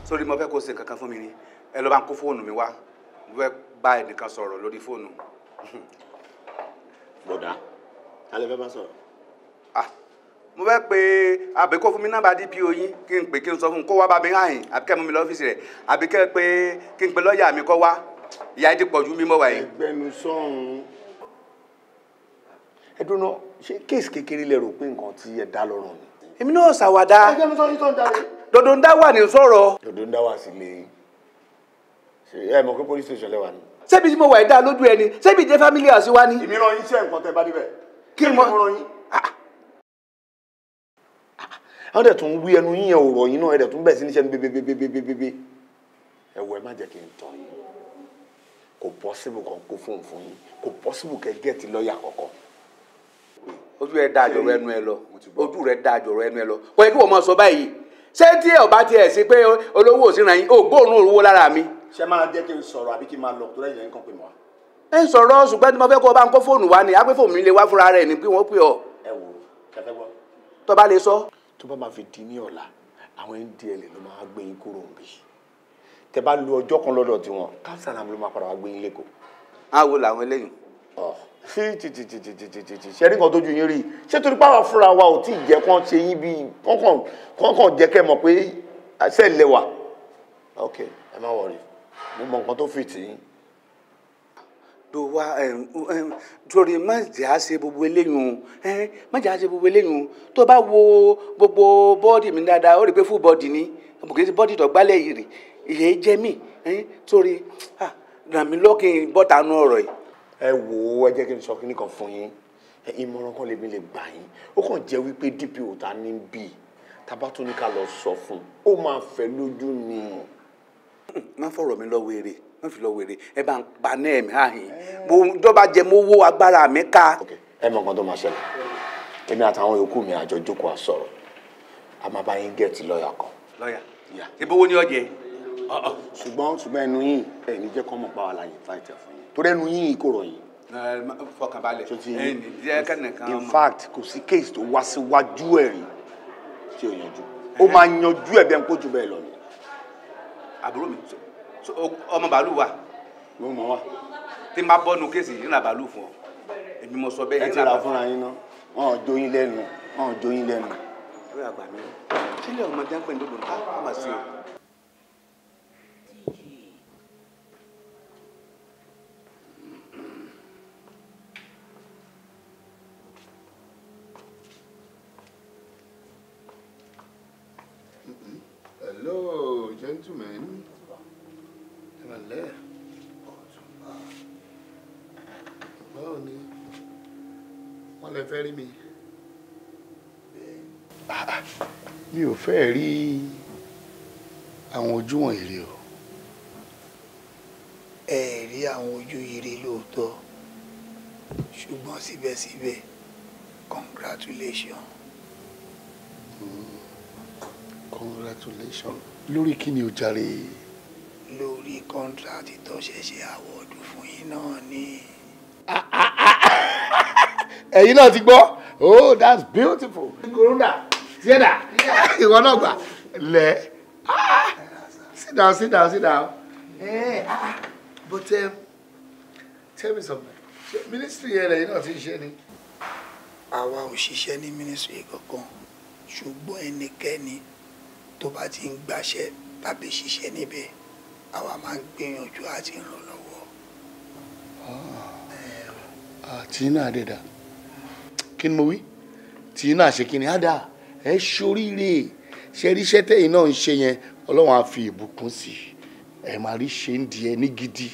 Sórí mo fẹ́ kó ṣe nǹkan fún mi ni. Ẹ lọ bá ń kó fóònù mi wá. Mo fẹ́ bá ẹnìkan sọ̀rọ̀ lórí fóònù. Bọ̀dá, ta lẹ fẹ́ bá sọ̀rọ̀? Mo fẹ́ pe àbíkó fún mi nọ́mbà DPO yín kí n pè kí n sọ fún kó wá bá mi hàn àbí kẹ́ mú mi lọ́fíìsì rẹ̀ àbí kẹ́ pé kí n pe lọ́ọ̀yà mi kó wá. Ìyà ti pọ̀jù mímọ́ wà yìí. Ẹgbẹ́nu sọ́hun. Ẹ dúró ṣé kéèsì kékeré lẹ rò pé nǹkan tí ẹ dá lọ́rùn ni? Èmi náà ṣàwàdà. Ẹgbẹ́nu sọ́hun tó ń darí. Dòdò ń dá wà ní sọ̀rọ̀. Dòdò ń dá wà sílé. Ṣé ẹ mọ̀ pé police station lẹ́wà ni? Ṣébi tí mo wà ẹ̀dá lójú ẹni ṣébi jẹ́ family house wa ni. Èmi rán yín iṣẹ́ nǹkan tẹ bá débẹ̀. Kí ni mo rán yín? Àwọn dẹ̀ tún wí ẹnu yín yẹn ọ̀rọ̀ yín náà ẹ̀ dẹ̀ tún bẹ̀ sí níṣẹ́ ní bébébébébébé. Ẹ wọ ẹ má jẹ́ kí n tàn yín. Kò possible kan kó fóun fún yín. Kò possible kẹ́ gẹ́ẹ̀tì lọ́ọ̀yà kọ̀ọ̀kan. Ojú ẹ dáa jọ̀rọ̀ ẹnu ẹ lọ. Ojú rẹ dáa jọ̀rọ̀ ẹnu ẹ lọ. Kò yẹ kí wọ́n máa sọ báyìí. Ṣé tí ẹ ò bá tiẹ̀ sí pé olówó ò sí ràn yín ò gbóòórùn owó lára mi. Ṣé máa jẹ́ kí n sọ̀rọ̀ àbí kí n máa lọ tó lẹ́yìn nǹkan pè mọ́ wa? Ẹ ń sọ̀rọ̀ ṣùgbọ́n tí mo fẹ́ kó o bá ń kó fóònù wa ni á pé fóònù mi lè wá fúnra rẹ̀ ni pé wọ́n pè ọ́. Ẹ wò kẹfẹ́ gbọ́. Tó bá lè sọ. Tó bá máa fi di ní ọ̀la àwọn ndl ló máa gbé yín kúrò níbí. Tẹ bá lu ọjọ́ kan lọ́dọ̀ tiwọn káńsàlà ló máa padà wá gbé yín lẹ́kọ̀ọ́. Àwo làwọn eléyìí. Ṣé rí nǹkan tójú yín rí ṣé torí pàwọn fúnra wa ò tí ì jẹ́ kán ṣe yín bí kán jẹ́ kẹ́ mọ̀ pé ṣe lẹ́wà. Ok ẹ má wọrí mo mọ nǹkan tó fi tì yín. Do wa torí má jẹ́ à ṣe gbogbo eléyìí má jẹ́ à ṣe gbogbo eléyìí tó bá wo gbogbo bọ́ọ̀dì mi dáadáa ó rí pé full bọ́ọ̀dì ni kì í ṣe bọ́ọ̀dì tó gbálẹ̀ yìí rí ìyẹn jẹ́ mí torí ràn mí lọ́kìn bọ́ta nú ọ̀rọ̀ yìí. Ẹ wò ó ẹ jẹ́ kí n sọ kíní kan fún yín ìmọ̀ràn kan lèmi lè gbà yín ó kàn jẹ́ wípé DPO ta ní bí tábà tún ní ká lọ sọ fún ó máa fẹ́ lójú ni. Má fọ̀rọ̀ mi lọ wèrè má fi lọ wèrè ẹ bá ń pa náà ẹ̀mí àhìn mo jọba jẹ mo wó agbára mi ká. Ẹ mọ nǹkan tó máa ṣẹlẹ̀ èmi àtàwọn yòókù mi àjọ jókòó àsọ̀rọ̀ a máa bá yín gẹ̀ẹ́tì lọ́ọ̀yà kan. Lọ́ọ̀yà ìbówó ní ọ̀jẹ̀. ṣùgbọ́n ẹnu yín ẹ̀ ní jẹ́ kọ́ mọ̀ pa wà láyé fáìtẹ̀ fún yín torí ẹnu yín kò rọ̀ yín. Fọkànbalẹ̀ ẹni jẹ́ kẹ́nìkan. In fact kò sí case tó wá síwájú ẹ̀ rí tí ò yanjú ó máa yanjú ẹ̀ bẹ́ẹ̀ ń pójú bẹ́ẹ̀ lọ ni. Àbúrò mi ọmọ bàálù wà. Mo mọ̀ wá. Tí n bá bọ́nu kéèsì yìí nà bàálù fún ọ èmi mo sọ bẹ́ẹ̀. Ẹ ti ra fúnra yín náà wọn ò jó yín lẹ́nu wọn ò jó yín lẹ́nu. Lórí àgbà mi sílẹ̀ ọmọ jáǹpẹ̀ ní lòdùn ká má sí o. Hello, gentlemen. Hello. Báwo ni? Wọ́n lè fẹ́ rí mi. Mi ò fẹ́ rí àwọn ojú wọ̀nyí rí o. Ẹ rí àwọn ojú ire lóòótọ́ ṣùgbọ́n síbẹ̀síbẹ̀ congratulations. Congratulations. Lórí kí ni o jàre? Lórí kọ́ńtrátì tó ṣẹ̀ṣẹ̀ àwọ̀dù fún yín náà ni. Ẹ̀yin náà ti gbọ́? Oh, that's beautiful. Corona, Sienna, ìwọ náà gbà. Lẹ̀. Sit down, sit down, sit down. But tell me something. Ministry yẹn lẹ́yìn náà ti ṣe ni. Àwa ò ṣiṣẹ́ ní ministry kankan ṣùgbọ́n ẹnikẹ́ni tó bá ti ń gbàṣẹ́ tàbí ṣiṣẹ́ níbẹ̀ àwa máa ń gbìyànjú àti ràn lọ́wọ́. Tí náà dé dá kí ni mo wí tí náà ṣe kí ni á dá ẹ ṣoríire ṣe rí iṣẹ́ tẹ̀yìn náà ń ṣe yẹn Ọlọ́run á fi ìbùkún sí ẹ máa rí ṣe ń di ẹ ní gidi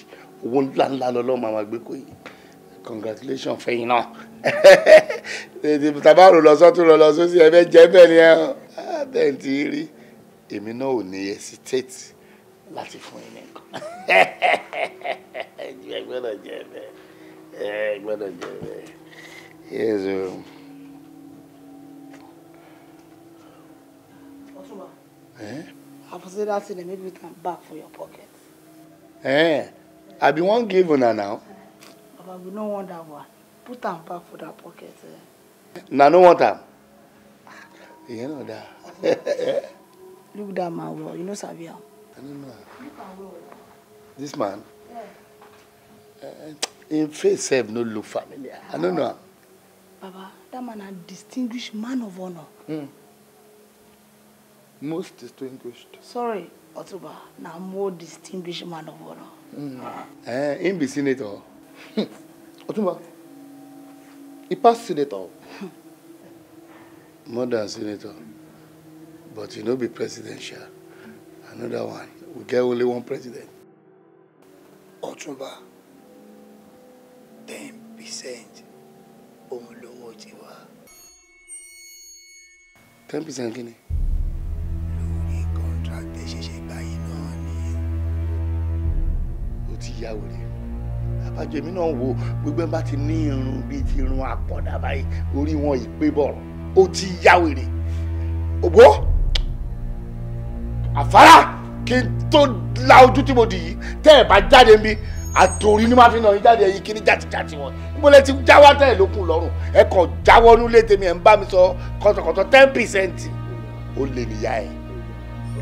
owó ńláńlá lọ́lọ́run máa gbé kò yìí congratulations fẹ́yìn náà tàbá rò lọ sọ́tún rò lọ sósì ẹ fẹ́ jẹ́ bẹ́ẹ̀ ni ẹ bẹ́ẹ̀ ti rí èmi náà ò ní hesitate láti fún yín nìkan ẹ gbọ́dọ̀ jẹ́ bẹ́ẹ̀ ẹ gbọ́dọ̀ jẹ́ bẹ́ẹ̀ yes o. I consider that thing maybe we can back for your pocket. I be one give una now. But we don't want that one. Put them back for that pocket. Na no want am. You know that. Look that man well. You know Savia. I don't know. This man? In face self no look familiar. I don't know. Baba, that man a distinguished man of honor. Most distinguished. Sorry, Otuba, now more distinguished man of honor. Him be senator. Otuba, he passed senator. More than senator. But he no be presidential. Another one. We get only one president. Otuba, 10% òun lówó tiwa. 10% kí ni? Lórí contract ṣẹ̀ṣẹ̀ báyìí náà ni. Ó ti yá wèrè. Àbájọ èmi náà wo gbogbo ẹ̀ bá ti ní irun bíi ti irun àpọ̀dà báyìí orí wọn ìpé bọ̀rọ̀. Ó ti yá wèrè. Ògbó àfárá kí n tó la ojú tí mo dì yìí tẹ́ ẹ̀ bá jáde níbí àtòrí ni máa fi nà yín jáde ẹ̀yìn kíní jàtìjàtì wọn níbo lẹ ti jáwá tẹ́ ẹ̀ lókun lọ́rùn ẹ kàn jáwọ́ nílé tèmi ẹ̀ ń bá mi sọ kọ̀tọ̀kọ̀tọ̀ 10% ó lè níyà ẹ̀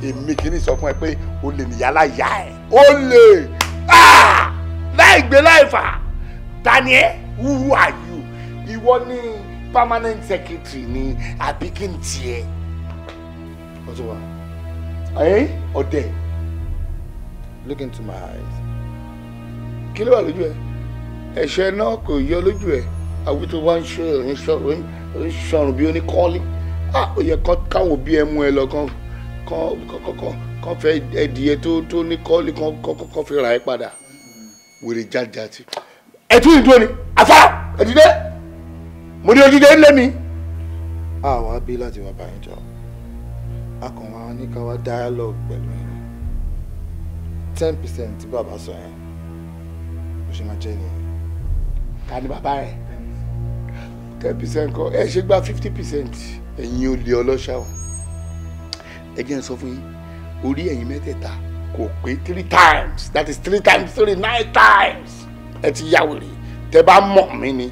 èmi kìíní sọ fún ẹ pé ó lè níyà láyà ẹ̀ ó lè láì gbé láì fà Daniel who are you ìwọ ní permanent secretary ni àbí kí n tiẹ̀ ọtún wa ọdẹ look into my eyes kí ló wà lójú ẹ ẹ̀ṣẹ̀ náà kò yọ lójú ẹ àwọn tó wá ń ṣe oníṣọrùn bí oníkọ́lí ó yẹ káwọn òbí ẹ mú ẹ lọ kán fẹ́ ẹdìyẹ tó ní kọ́lí kán fi ra ẹ padà wèrè jáde ẹ tún ìdúró ni afárá ẹdìdẹ mo ní ojúde ńlẹ mi. àwa bí láti wá bá yín jọ a kàn wá ní ká wá dialogue pẹ̀lú yín 10% tí bàbá sọ yẹn bó ṣe máa jẹ́ nìyẹn. ta ni bàbá rẹ 10% kọ ẹ ṣe gba 50% ẹ̀yin olè ọlọ́ṣà o ẹ jẹ́ n sọ fún yín orí ẹ̀yin mẹ́tẹ̀ẹ̀ta kò pé 3 times that is 3 times 3 9 times ẹ ti yá wèrè tẹ bá mọ̀ mí ni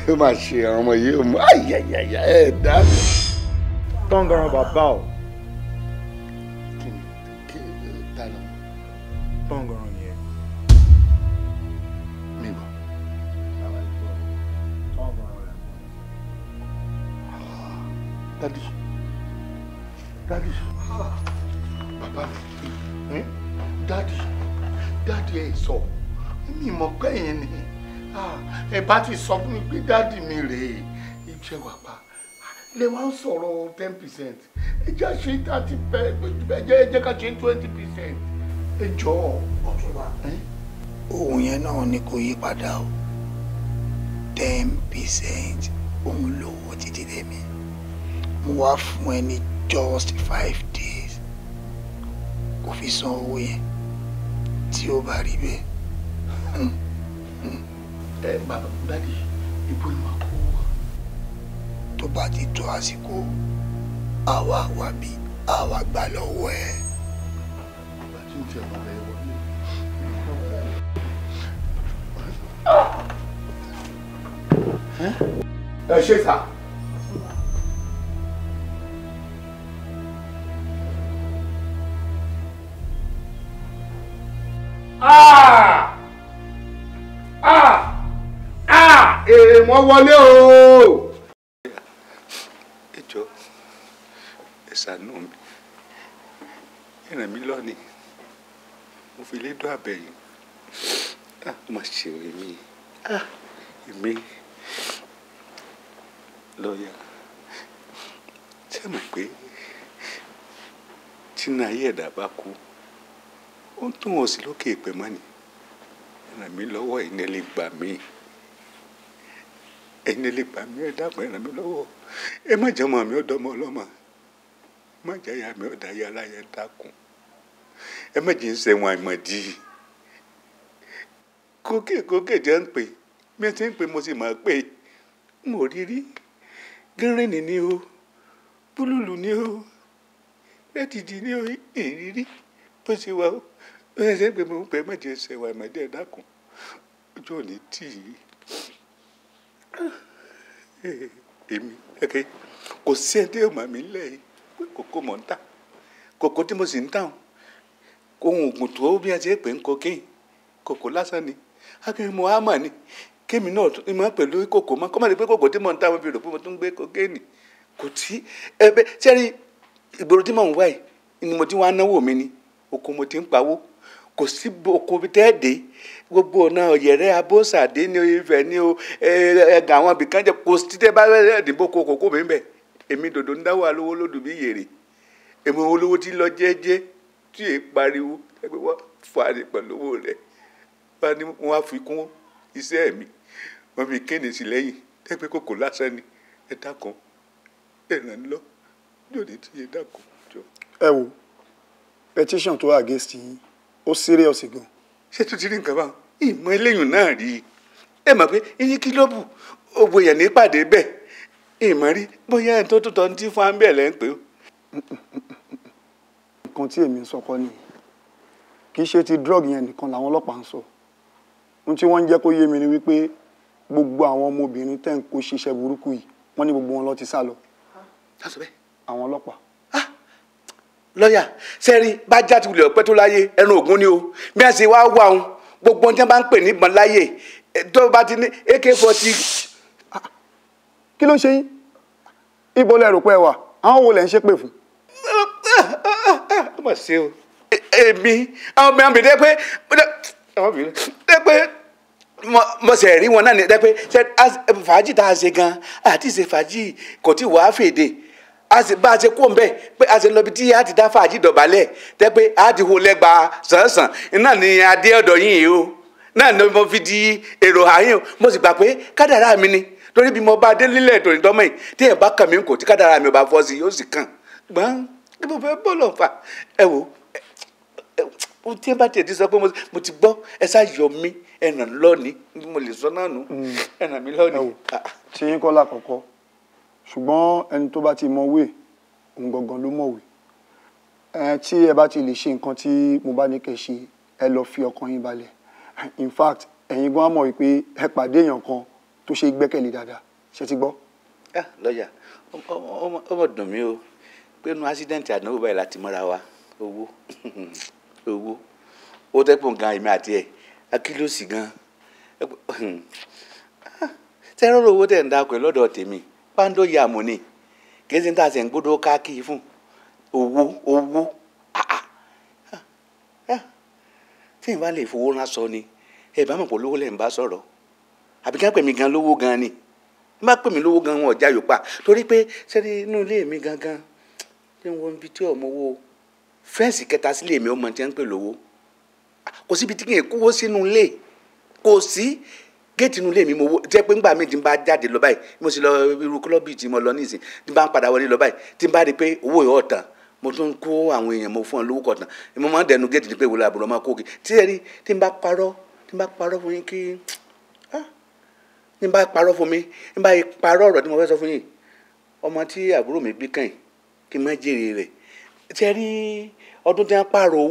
ó máa ṣe àwọn ọmọ yìí ó mú ayayaya ẹ dá. Tangaran bàbá o. kí ta lọ. Tangaran yẹn. mi bọ̀. dadi bàbá mi dadi ẹ sọ mi mọ̀ pé yẹn ni ẹ bá ti sọ fún mi pé dadi mi rèé ìjẹ wà pa lè wá ń sọ̀rọ̀ 10% ẹ jẹ́ ṣe 30% ẹ jẹ́ ká ṣe 20% ẹ jọ ọ̀túnba. Ohun yẹn náà ni kò yí padà o 10% òun lówó títí tèmi mo wá fún ẹ ní just 5 days kò fi san owó yẹn tí ó bá rí bẹ́ẹ̀. ẹ bàbá dadi ibo ni màá kó wa. tó bá ti tó àsìkò àwa wà bí àwa gbà lọ́wọ́ ẹ. ìgbà tí n tiẹ̀ bàbá ẹ wọlé. ẹ ṣe sá. Èèmọ̀ wọlé o. Ẹ jọ̀ọ́ ẹ ṣàánú mi ẹ ràn mí lọ́ni mo fi lédò àbẹ̀yìn má ṣe èmi lọ́ọ̀yà ṣé mọ̀ pé tí náà ayé ẹ̀dá bá kú ó ń tún wọn sí lókè ìpè mọ́ni ẹ ràn mí lọ́wọ́ ẹ̀yin ẹ lè gbà mí ẹ̀yin ẹ lè gbà mí ẹ dákun ẹ ràn mí lọ́wọ́ ẹ má jẹ́ ọmọ mi ọ̀dọ́ ọmọ ọlọ́mọ má jẹ́ ìyá mi ọ̀dà ayé aláyẹ dákun ẹ má jẹ́ ń sẹ́wọ̀n àìmọ̀dí kókè jẹ́ ń pè bí ẹ ti ń pè mo sì máa pè mo rí rí gírínì ni o búlùlù ni o rẹ́dìdì ni o ìrírí bó ṣe wà ó ẹ ṣe ń pè mo ń pè má jẹ́ ń sẹ́wọ̀n àìmọ̀dí ẹ dákun ojú ò ní tì í èmi kò sí ẹni tí yóò máa mi lẹ́yìn pé kókó mọ̀ ń tà kòkó tí mo sì ń tàn ohun oògùn tó bí a ṣe pè ń cocaine kòkó lásán ni akéwì Muhammad ni kémi náà ìmọ̀ pẹ̀lú kòkó mọ́ kọ́mọ̀dé pé kòkó tí mo ń tà wọ́n fi rò pé mo tún gbé cocaine kò tí ẹbẹ sẹ́rí ìgboro tí mò ń wá yìí ni mo ti wá náwó mi ni oko mo ti ń pawó kò sí oko bí tẹ́ẹ̀dé gbogbo ọ̀nà ọ̀yẹ̀rẹ́ abóṣàdé ní Ifẹ̀ ní ẹ̀gà àwọn ibìkan jẹ́ kò sí tẹ́ bá dìbò kòkó mi bẹ̀ èmi dòdò ń dáwọ́ alówó lódù bí yèrè èmi olówó tí lọ jẹ́jẹ́ tí èé pariwo ẹgbẹ́ wọ́n fà ní pẹ̀lú owó rẹ̀ wọ́n á fi kún iṣẹ́ mi wọ́n fi kéde sí lẹ́yìn ẹgbẹ́ kòkó lásán ni ẹ dákun ẹ ràn lọ lóde tí ẹ dákun jọ. ẹ wo petition tó against yín ó serious gan. ṣé tó ti rí nǹkan báwọn ìmọ̀ eléyìn náà rí i ẹ mọ̀ pé eyín kílọ̀bù ògbó yẹn ní pàdé bẹ́ẹ̀ ìmọ̀ rí bóyá ẹni tó tó tọ́ ní tí fún ambẹ́ lẹ́ ń pè ó. nǹkan tí èmi ń sọ kọ́ nìyí kì í ṣe ti drug yẹn nìkan làwọn ọlọ́pàá ń sọ ohun tí wọ́n ń jẹ́ kó yé mi ni wípé gbogbo àwọn ọmọbìnrin tẹ́ ń kó ṣiṣẹ́ burúkú yìí wọ́n ní gbogbo wọn lọ ti sá lọ. àwọn ọlọ́pàá. lọ́ọ̀yà sẹ́rí bá já ti wulẹ̀ ọ̀pẹ́ tó láyé ẹnu ògún ni o bí a ṣe wá wà wọn gbogbo ohun tí wọ́n bá ń pè níbọn láyé tó bá ti ní AK-40. kí ló ń ṣe yín ibo lẹ rò pé ẹ wà àwọn wo lẹ ń ṣépè fún. ó mà ṣe o èmi àwọn obìnrin bèèrè pé mo ṣe rí wọn náà ní pé fàájì tá a ṣe gan àti ṣe fàájì kò tí wàá fèdè bá a ṣe kó ń bẹ pé a ṣe lọ bí tí a ti dá fàájì dọ̀bálẹ̀ tẹ́ pé a ti ho lẹ́gba sàn-sàn iná ní adé ọ̀dọ̀ yìí o náà ni mo fi di èrò àyìn o mo sì gbà pé kádàrá mi ni torí bí mo bá dé lílẹ̀ tó ní tọ́mọ̀ yìí tí ẹ̀ bá kàn mí kò tí kádàrá mi ò bá fọ́ sí yóò sì kàn gbọ́n kí mo fẹ́ bọ́ lọ fà ẹ wò ó tí ẹ bá tiẹ̀ ti sọ pé mo ti gbọ́ ẹ ṣá yọ mí ẹ ràn lọ́ọ̀ni mo lè sọ náà nù ẹ ràn mí lọ́ọ̀ni. tí yín kọ́ lákọ̀ọ́kọ́ ṣùgbọ́n ẹni tó bá ti mọ̀wé òun gangan ló mọ̀wé tí ẹ bá ti lè ṣe nǹkan tí mo bá ní kẹ́ ṣe ẹ lọ fi ọkàn yín balẹ̀ in fact ẹ̀yin gan mọ̀ wípé ẹ pàdé èèyàn kan tó ṣe gbẹ́kẹ̀lé dáadáa ṣe ti gbọ́. lọ́ọ̀yà ọmọ dùn mí o pé inú accident àdánwò báyìí láti mọ́ra wa owó ó tẹ́pọ̀ gan èmi àti ẹ̀ akílòsì gan tẹ́rọ̀rọ̀ owó tẹ̀ ń dákọ̀ lọ́dọ̀ tèmi pàǹdó yà mọ́ ni kì í ṣe ń tà sẹ̀ ń gbọ́dọ̀ káàkiri fún owó tí n bá lè fowó rán sọ ni ẹ bá mọ̀ pé olówó lẹ̀ ń bá sọ̀rọ̀ àbí ká pè mí gan lówó gan ni n bá pè mí lówó gan wọn ọ̀já yòópa torí pé sẹ́ni inú ilé mi gangan tí wọ́n ń bi tí ọmọ owó fẹ́ǹsì kẹta sílé mi ọmọ tí wọ́n ń pè lówó kò síbi tí kì í kúwó sínú ilé kò sí géètì inú ilé mi mo wó jẹ́ pé ńgbà mi tí n bá jáde lọ báyìí mo sì lọ irú kílọ́bì tí mo lọ nísìn tí n bá ń padà wọlé lọ báyìí tí n bá rí i pé owó yóò tán mo tún kó àwọn èèyàn mo fún ọ lówó kọ̀ọ̀tàn mo máa ń dẹnu géètì ní pé ìwòlò àbúrò máa kókè tí ẹ rí tí n bá parọ́ fún yín kí tí n bá parọ́ fún mi tí n bá parọ́ ọ̀rọ̀ tí mo fẹ́ sọ fún yín ọmọ tí àbúrò mi bí kàn kí n má jèrè rẹ̀ tí ẹ rí ọdún tí wọ́n pààrọ̀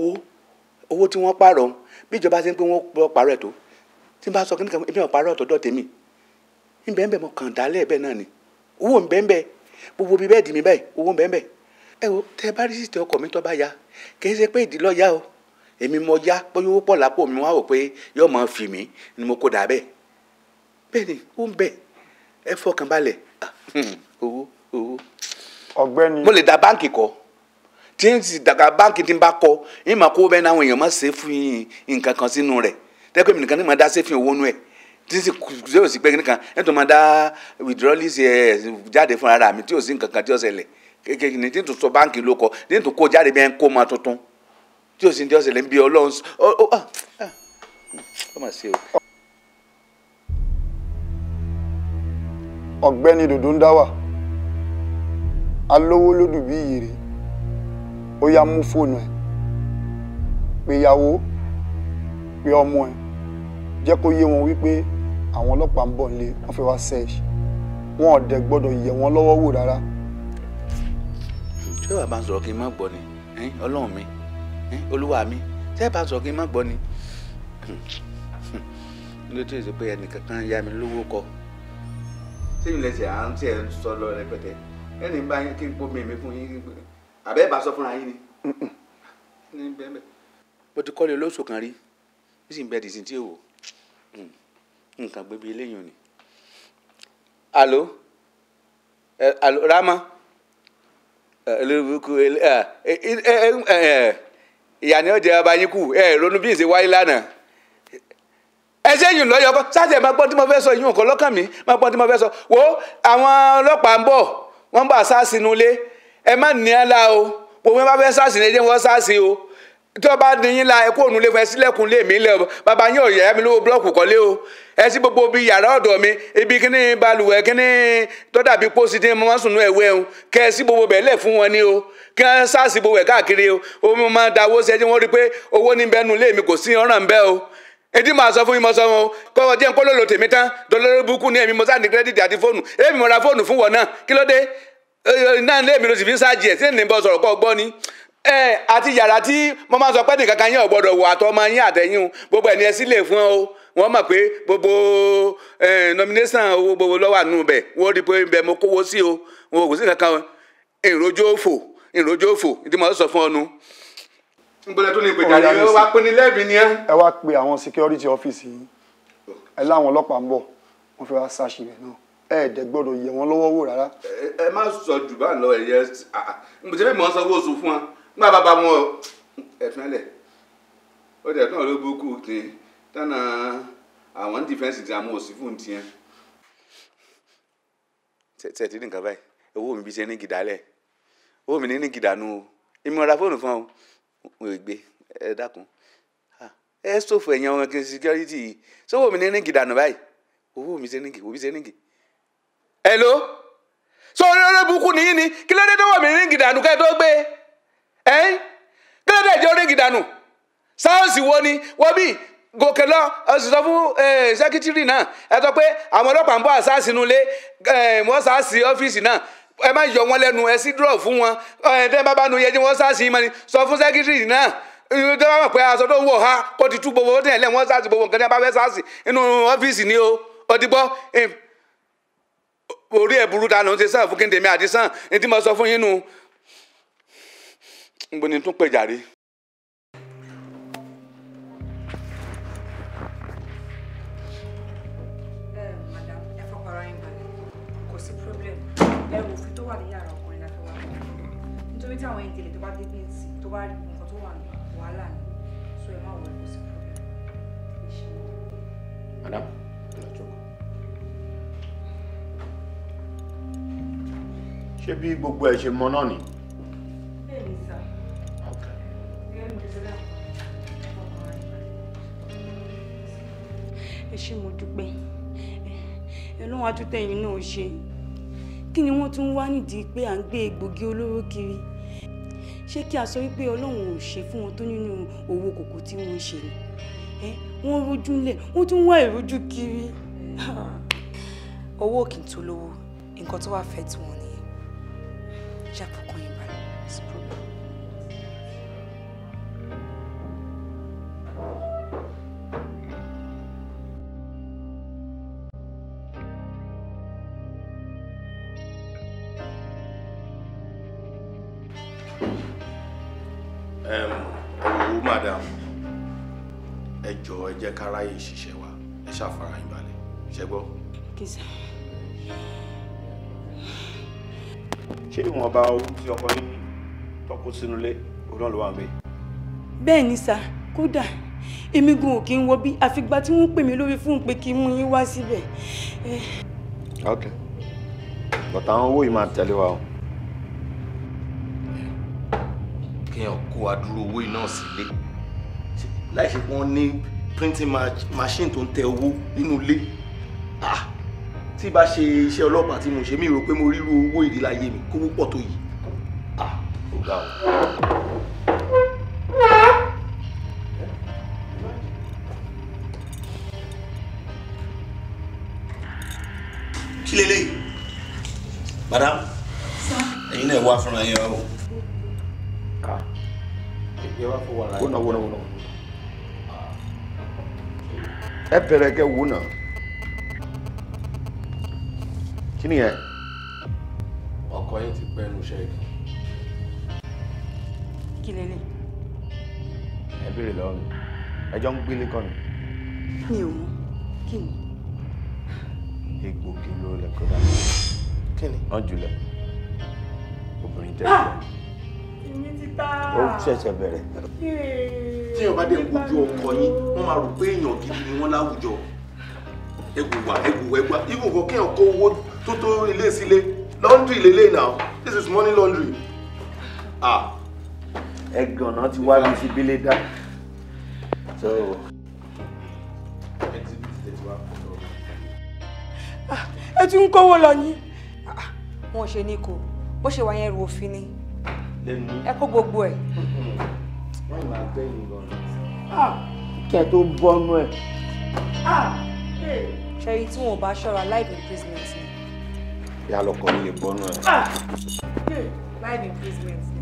owó tí wọ́n pààrọ̀ bí ìjọba ṣe ń pé wọ́n pààrọ̀ ẹ̀ tó tí n bá sọ kí nìkan èmi ò pààrọ̀ ọ̀tọ̀dọ̀ tèmi nbẹ̀nbẹ̀ mo kàn dálẹ̀ bẹ́ẹ̀ náà ni owó nbẹ̀nbẹ̀ gbogbo bíi bẹ́ẹ̀ dì mí báyìí owó nbẹ̀nbẹ̀ ẹ wo tẹ bá rí sísè ọkọ̀ mi tó bá ya kì í ṣe pé ìdí lọ́ọ́ yá o èmi mo ya bóyá owó pọ̀ lápò mi wá wò pé yóò máa fi mí ni mo kó dà bẹ́ẹ̀ bẹ́ẹ̀ ni ó ń bẹ̀ ẹ fọkàn balẹ̀ owó. ọ̀gbẹ́ni. mo lè da báǹkì kọ́ tí n sì dàgbà báǹkì tí n bá kọ́ yín máa kó bẹ́ẹ̀ náà àwọn èèyàn máa ṣe fún nǹkan kan sínú rẹ̀ tẹ́pẹ́ mi nìkan ní máa dá sẹ́fìn owó nú ẹ̀ tí sì yóò sì pé nìkan ẹ̀ tó máa dá withdrawals jáde fún ara mi tí ò sí nǹkan kan tí ó ṣẹlẹ̀ kékeré ní tí n tó sọ báǹkì ló kọ ní tó kó jáde bẹ́ẹ̀ ń kó máa tuntun tí ò sí tí ó ṣẹlẹ̀ ń bí ọlọ́run ó mà ṣe o. ọ̀gbẹ́ni dòdò ń dá wà alówó lódù bí ìyèrè ó yá mú fóònù ẹ̀ pé ìyàwó pé ọmọ ẹ̀ jẹ́ kó yé wọn wípé àwọn ọlọ́pàá ń bọ̀ nílé wọ́n fẹ́ wá search wọn ò dẹ̀ gbọ́dọ̀ yẹ̀ wọ́n lọ́wọ́ wò rárá. ṣé wàá bá ń sọ̀rọ̀ kí n má gbọ́ ni ọlọ́run mi olúwa mi ṣé bá ń sọ̀rọ̀ kí n má gbọ́ ni nílé tó yẹ pé ẹnìkan kan yá mi lówó kọ sẹ́yìn lẹ́sẹ̀ à ń tiẹ̀ sọ lọ rẹpẹtẹ ẹnì bá yín kí n pọ́ mi fún yín àbẹ́ bá sọ fúnra yín ni ní bẹ́ẹ̀ bó ti kọ́lé olóṣù kan rí ó sì ń bẹ dìsín tí ò wò nǹkan gbé bí eléyìí ò ní. alo Rama ìyá ni ó jẹ ọba yín kù ronú bí ìṣe wáyé lánàá ẹsẹ yìí lọ́yọ̀ kọ́ sáàtì ẹ̀ máa gbọ́ tí mo fẹ́ sọ yìí nǹkan lọ́kàn mi máa gbọ́ tí mo fẹ́ sọ wo àwọn ọlọ́pàá ń bọ̀ wọ́n bá sáàsì nulẹ̀ ẹ má ní ẹ́ la o gbogbo ẹ bá fẹ́ sáàsì ní ẹ jẹ́ wọ́n sáàsì o tí wọ́n bá ní yín la ẹ kó òun lé fún ẹ sílẹ̀kùn lé mi lẹ̀ o bàbá yín ò yẹ mi lówó búlọ́ọ̀kù kọ́lé o ẹ sí gbogbo bíi yàrá ọ̀dọ̀ mi ibi kíní balùwẹ̀ kíní tó dàbí pósí tí mo máa ń sùn ní ẹ̀wẹ̀ o kẹ́ ẹ sí gbogbo bẹ̀ lẹ̀ fún wọn ni o kí wọ́n sáàsì gbogbo ẹ̀ káàkiri o omi máa dáwó sí ẹ jẹ́ wọ́n rí pé owó ní bẹ́ẹ̀ nu lé mi kò sí ọ̀ràn bẹ́ẹ̀ o èdè máa sọ fún yín mo sọ wọn o kọ́ ọjọ́ nǹkan ló tèmi tán dọ́lọ́rọ́ burúkú ní èmi mo sáà ní kírẹ́dìtì àti fóònù èmi mo ra fóònù fún wọn náà kí ló dé náà lé mi ló sì fi ń ṣáàjì ẹ̀ sí ní bọ́ sọ̀rọ̀ kọ́ gbọ́ ni àti yàrá tí mo máa sọ pé nìkan kan yín ò gbọ́dọ̀ wọ àtọ́ ọmọ yín àtẹ̀yìn gbogbo ẹ̀ ní ẹ sílẹ̀ fún ọ wọ́n mọ̀ pé gbogbo nomination owó gbogbo lọ́wọ́ àánú bẹ̀ wọ́n rí i pé bẹ́ẹ̀ mo kówó sí o wọn kò sí kankan ìròjò òfò ìdí mo sọ fún ọ nu ngbọ́dọ̀ tó ní ìpè jáde ó wá pín ní lẹ́ẹ̀bì ni ẹ́. ẹ wá pe àwọn security office yìí ẹ láwọn ọlọ́pàá ń bọ̀ wọ́n fẹ́ wá ṣàṣì rẹ̀ náà ẹ ẹ̀dẹ̀ gbọ́dọ̀ yẹ̀ wọ́n lọ́wọ́ wò rárá. ẹ má sọ jù bá ń lọ ẹ̀yẹ ǹjẹ́ bí mo ń sanwó oṣù fún wọn nígbà bàbá wọn ẹ̀fín lẹ̀ ó dẹ̀ tán ló burúkú tí tánà àwọn dìfẹ́ǹsì tí a mú òsì fún tiẹ̀. tẹ̀ tí nǹkan báyìí owó mi bí ṣe ní gìdálẹ̀ owó mi ní gìdánù o ìmọ̀ra fóònù fún ọ mo gbé ẹ dákun ẹ sọfọ ẹ̀yàn ọmọ kí n security sọwọ́ mi ní ríngì dànù báyìí owó mi ṣe ríngì òbí ṣe ríngì. hello sọ oríire burúkú nìyí ni kí ló dé tó wọ̀ mí ríngì dànù ká ẹ tó gbé kí ló dé jẹ́ ríngì dànù sáyẹ́nsì wo ni wọ́n bí gòkè lọ ọ sì sọ fún sẹ́kítírì náà ẹ sọ pé àwọn ọlọ́pàá ń bọ̀ àṣàṣì nulẹ̀ wọ́n ṣàṣì ọ́fíìsì náà ẹ má yọ wọn lẹ́nu ẹ sí dúró fún wọn tẹ́ bá bá nu yẹn tí wọ́n ṣàṣì mọ́ ni sọ fún sẹ́kítírì náà tẹ́ bá mọ̀ pé aṣọ tó ń wọ̀ ha kó ti tú gbogbo ó tẹ̀ lẹ́ wọ́n ṣàṣì gbogbo nǹkan tí wọ́n bá fẹ́ ṣàṣì inú ọ́fíìsì ni o ọdígbọ́ orí ẹ̀ burú ta ló ń ṣe sàn fún kí n tèmi àti sàn ní tí mo sọ fún yín nu n bò ní tún pè jàre. nítorí tí àwọn ìdílé tó bá dé bí nsì tó bá rí nǹkan tó wà ní wàhálà ni so ẹ má wọ ẹ kó sí problem. Madam, ṣé bí gbogbo ẹ ṣe mọ náà ni. bẹ́ẹ̀ ni sá. ẹ ṣé mo dúpẹ́ ẹ lọ́wọ́ àtúntẹ̀yìn náà ṣe kí ni wọ́n tún wá nídìí pé à ń gbé egbògi olóró kiri ṣé kí a sọ wípé ọlọ́run ò ṣe fún wọn tó nínú owó kòkó tí wọ́n ń ṣe ni wọ́n rójú ńlẹ̀ wọ́n tún wá ìrójú kiri. owó kì í tó lówó nǹkan tó wà fẹ́ tí wọ́n nìyẹn ṣàkókò yín balẹ̀ sí problem. Madam, ẹ jọ̀ọ́ ẹ jẹ́ ká ráyè ṣiṣẹ́ wa ẹ ṣàfara yín balẹ̀ ṣe gbọ́. ṣé ìwọ̀nba owó tí ọkọ yín tọ́kọ sínú ilé òun náà ló wà ń bẹ̀. bẹ́ẹ̀ ni sà kódà èmi gan ò kí ń wọ bí àfìgbà tí wọ́n pè mí lórí fún pé kí n mú yín wá síbẹ̀. ok but àwọn owó yìí máa tẹ̀lé wa o. kéèyàn kó adúrú owó yìí náà sílé láì ṣe pé wọ́n ní printing machine tó ń tẹ owó nínú ilé tí bá ṣe iṣẹ́ ọlọ́pàá tí mo ṣe mí rò pé mo ríru owó ìdíláyé mi kó púpọ̀ tó yìí ó ga o. kí leléyìí madam ẹ̀yin náà wá fúnra yẹn o. wọ́nà ẹ bẹ̀rẹ̀ kẹ́ wò náà kí ni yẹn. ọkọ yín ti pẹ́ nu iṣẹ́ yìí Kí lélẹ̀? Ẹ béèrè lọ́wọ́ mi. Ẹ jọ ń gbélé kọ́ ni. Mi ò mọ̀. Kí ni? Egbògi ló lẹ́kọ̀ọ́ dà. Kí ni? Wọ́n jùlẹ̀. Obìnrin tẹ́lẹ̀. Èmi ti ta. Ó ṣẹ̀ṣẹ̀ bẹ̀rẹ̀. Tí èèyàn bá dé kojú ọkọ yín, wọ́n máa rò pé èèyàn gidi ni wọ́n láwùjọ. Ẹgbùwà. Even kò kéèyàn kó owó tó ilé sílé. Laundry lélẹ̀ now. This is money laundry. Ẹ̀gàn náà ti wá bí sí bílé dá. So. Ẹ tún ń kówó lọ ní. Wọ́n ṣe ní kò. Bó ṣe wà yẹn rò òfin ni. Ẹ kó gbogbo ẹ̀. Wọ́n ì máa gbẹ̀yìn gan-an. Kí ẹ tó bọ́nú ẹ̀. Ṣẹ́rí tí wọn ò bá ṣọ́ra life imprisonment ni. Ìyá lọkọ mi lè bọ́nú ẹ̀. Life imprisonment ni.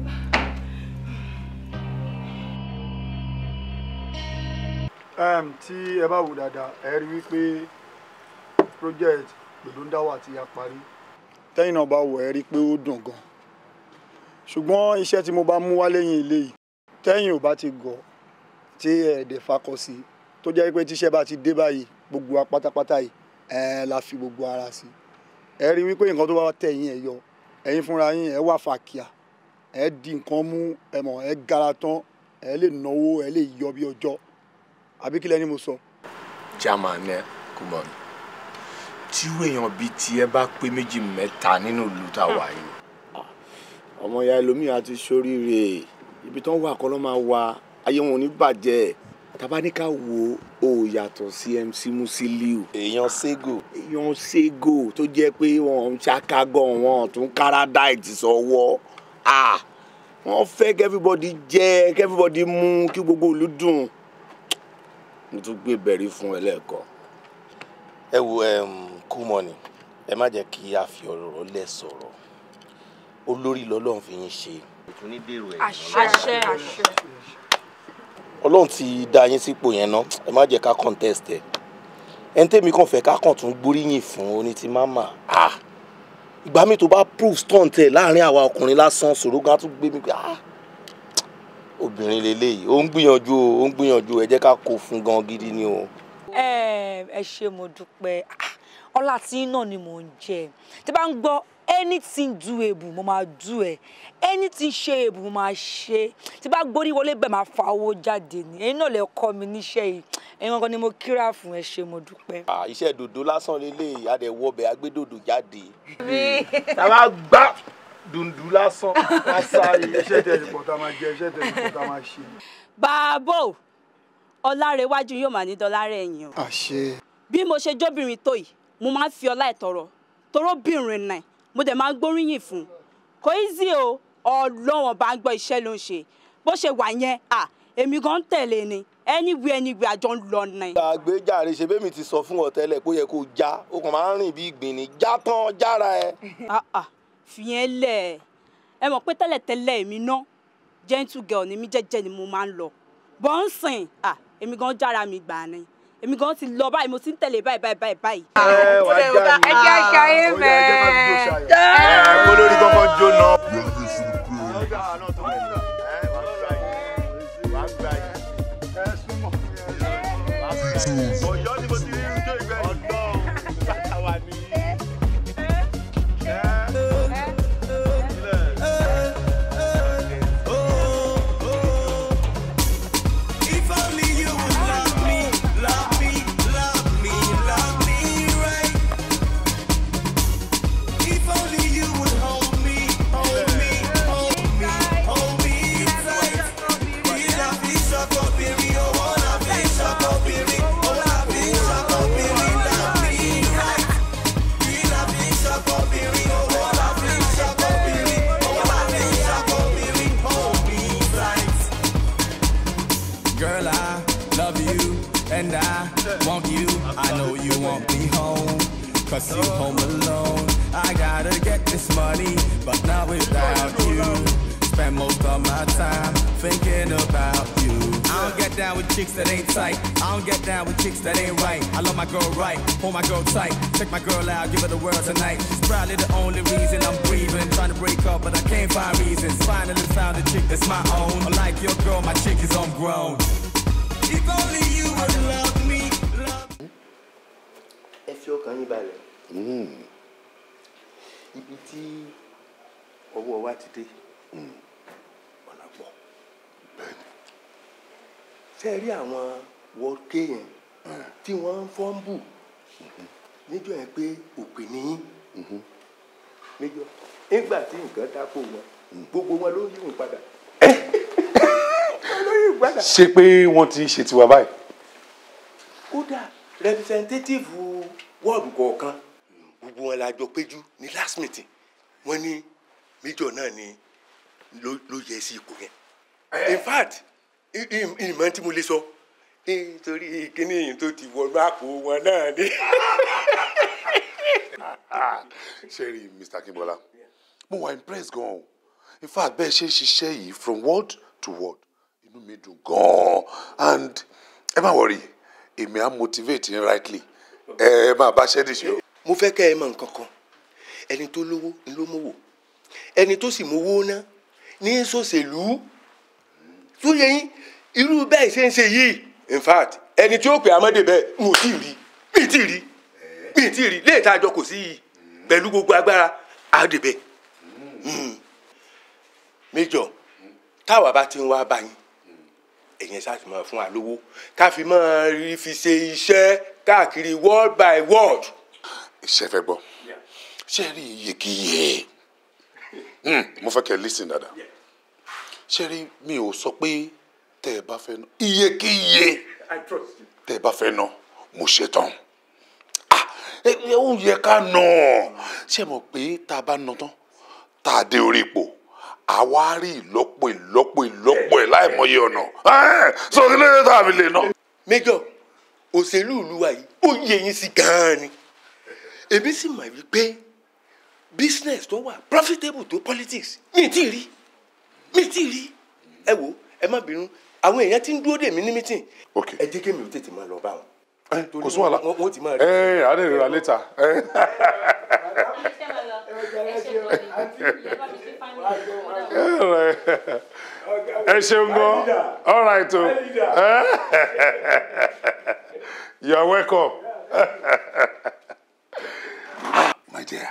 Tí ẹ bá wò dáadáa ẹ rí wípé project gbèdóńdáwà tí a parí tẹ́yìn náà bá wò ẹ rí pé ó dùn gan ṣùgbọ́n iṣẹ́ tí mo bá mú wá lẹ́yìn ilé yìí tẹ́yìn ò bá ti gọ̀ tí ẹ̀ẹ́dẹ̀ fakọ sí tó jẹ́ pé tíṣẹ́ bá ti dé báyìí gbogbo wa pátápátá yìí la fi gbogbo ara sí ẹ rí wípé nǹkan tó bá tẹ̀yìn ẹ̀ yọ ẹ̀yin fúnra yín ẹ wà fàkíà ẹ di nǹkan mú ẹ mọ̀ ẹ gara tán ẹ lè náwó ẹ lè yọ bí ọjọ́ àbí kí lẹ́ni mo sọ. German ẹ kò mọ̀ ní tí èèyàn bíi tiẹ̀ bá pé méjì mẹ́ta nínú ìlú tá a wà yìí. Ọmọ ìyá ẹlòmíì ti ṣoríire ibi tán wà kọ́ ló máa wà ayé wọn ò ní bàjẹ́ tabaníkà wo ó yàtọ̀ sí MC Musiliu. èèyàn Sego tó jẹ́ pé wọ́n ń ṣàkágọ̀ wọn tún kárádàìtì sọ́wọ́ wọ́n fẹ́ kí everybody jẹ kí everybody mú kí gbogbo ìlú dùn mo tún gbé bẹ̀rí fún ẹ lẹ́ẹ̀kan. ẹ wo cool money ẹ má jẹ́ kí a fi ọ̀rọ̀ lẹ̀ sọ̀rọ̀ olórí lọ́lọ́run fi yín ṣe. Àṣẹ. Ọlọ́run ti dá yín sípò yẹn ná ẹ má jẹ́ ká contest ẹ̀ ẹni tẹ́mi kàn fẹ́ ká kàn tún gbóríyìn fún oní ti máma ìgbà mi tó bá prove stunt ẹ̀ láàrin àwa ọkùnrin lásán sòrógán tún gbé mi pé obìnrin lélẹ́yìí ó ń gbìyànjú ẹ jẹ́ ká kó fún gan gidi ni o. Ẹ ṣé mo dúpẹ́ ọlá tí náà ni mò ń jẹ tí bá ń gbọ́ anything doable mo máa do ẹ anything shareable mo máa ṣe tí bá gbórí wọlé bẹ́ẹ̀ máa fa owó jáde ni ẹ̀yin náà lè kọ́ mi níṣẹ́ yìí ẹ̀yin gangan ni mo kíra fún ẹ ṣé mo dúpẹ́. Iṣẹ́ dòdò lásán lélẹ́yìí adẹ̀wọ̀bẹ̀ agbẹ́dòdò jáde. tàbá gbá dùndú lásán sáré iṣẹ́ tẹ̀lé pọ̀ tá a máa jẹ iṣẹ́ tẹ̀lé pọ̀ tá a máa ṣe. Bàbá ọlárẹ̀wájú yóò máa ní dọ́lárẹ̀ ẹ̀yìn o. Àṣẹ. Bí mo ṣe jóbìnrin tó yìí mo máa ń fi ọlá ìtọrọ toróbìnrin náà mo dẹ̀ máa ń gbóríyìn fún kò easy o Ọlọ́run bá ń gbọ́ iṣẹ́ ló ń ṣe bó ṣe wà yẹn èmi gan ń tẹ̀lé ni anywhere àjọ ń lọ ni. àgbéjáre ṣe bẹ́ẹ̀ mi ti sọ fún ọ tẹ́lẹ̀ pé ó yẹ kó já ó kàn máa ń rìn bí ìgbín ni já tán jára ẹ. fìyẹn lẹ̀ ẹ mọ̀ pé tẹ́lẹ̀tẹ́lẹ̀ èmi ná gentle girl ni mi jẹ́jẹ́ ni mo máa ń lọ bọ́ ń sìn èmi gan jára mi gbà ni èmi gan ti lọ báyìí mo ti ń tẹ̀lé báyìí. wà á já mi. ẹ jẹ́ ṣayé mẹ́. olórí kọ́kọ́ jóná. ọ̀yọ́ ni mo ti rí ijó ìgbẹ́ ọ̀dọ́ bàtà wà ní. And I want you, I know you want me home, 'cause you home alone. I gotta get this money, but not without you. Spend most of my time thinking about you. I'll get get down with chicks that ain't tight. I don't get down with chicks that ain't right. I love my girl right, hold my girl tight. Check my girl out, give her the world tonight. She's probably the only reason I'm breathing. Trying to break up, but I can't find reasons. Finally found a chick that's my own. Unlike your girl, my chick is homegrown. If only you would love me, love me. Ẹ fi ọkàn yín balẹ̀. Ibi tí ọwọ́ wa ti dé ọ̀nà pọ̀. Ṣé rí àwọn wọ́ọ̀kẹ́ yẹn tí wọ́n ń fọ́nbù níjọ́ yẹn pé òpè níyìn níjọ́ nígbà tí nǹkan dápò wọn gbogbo wọn ló yíwùn padà. Ṣé pé wọ́n ti ṣe tiwa báyìí? Kódà representative wọ́ọ̀dù kọ̀ọ̀kan gbogbo wọn la jọ péjú ní last meeting wọ́n ní méjọ náà ni ló yẹ sí ipò yẹn. In fact ìmọ̀ tí mo lè sọ nítorí kíní yìí tó ti wọnú àpò wọn náà ni. Sherry, Mr. Kimbola, mo wà impressed gan-an. In fact, bẹ́ẹ̀ ṣe ń ṣiṣẹ́ yìí from word to word inú mi dùn gan-an and ẹ má worry èmi á motivate yín rightly ẹ máa bá ṣẹ́ dìṣe o. Mo fẹ́ kẹ́ ẹ mọ̀ nǹkan kan ẹni tó lówó ni ló mówó ẹni tó sì mówó ná ní sòṣèlú tó yẹ yín irú bẹ́ẹ̀ ṣe ń ṣe yìí in fact ẹni tí ó pè amọ́dé bẹ́ẹ̀ mo ti rí mi ti rí léètà àjọ kò sí yìí pẹ̀lú gbogbo agbára àdèbẹ̀. Méjọ táwa bá ti ń wá báyìí ẹ̀yin ṣáà ti máa fún wa lówó ká fi máa rí fi ṣe iṣẹ́ káàkiri world by world. Iṣẹ́ fẹ́ gbọ́ ṣé rí iyekíye mo fẹ́ kẹ́ listen dáadáa ṣé rí mi ò sọ pé tẹ́ ẹ bá fẹ́ ná iyekíye tẹ́ ẹ bá fẹ́ ná mo ṣetán ó yẹ ká ná ṣé mọ̀ pé tá a bá ná tán tá a dé orí ipò àwa rí ìlọ́pọ̀ ẹ̀ láìmọye ọ̀nà sọ kí lóye tá a fi lè ná. Méjọ òṣèlú ìlú wa yìí ó yẹ yín sí gan-an ni èmi sì mọ̀ wípé business tó wà profitable tó politics mi ti rí ẹ wo ẹ má bínú àwọn èèyàn ti ń dúró dè mí ní meeting ẹ jẹ́ kí mi ò tètè máa lọ bá wọn. Kò sún wàhálà wọ́n ti máa rí. adé ìrora later. Ẹ ṣeun gan. All right o. You are welcome. My dear,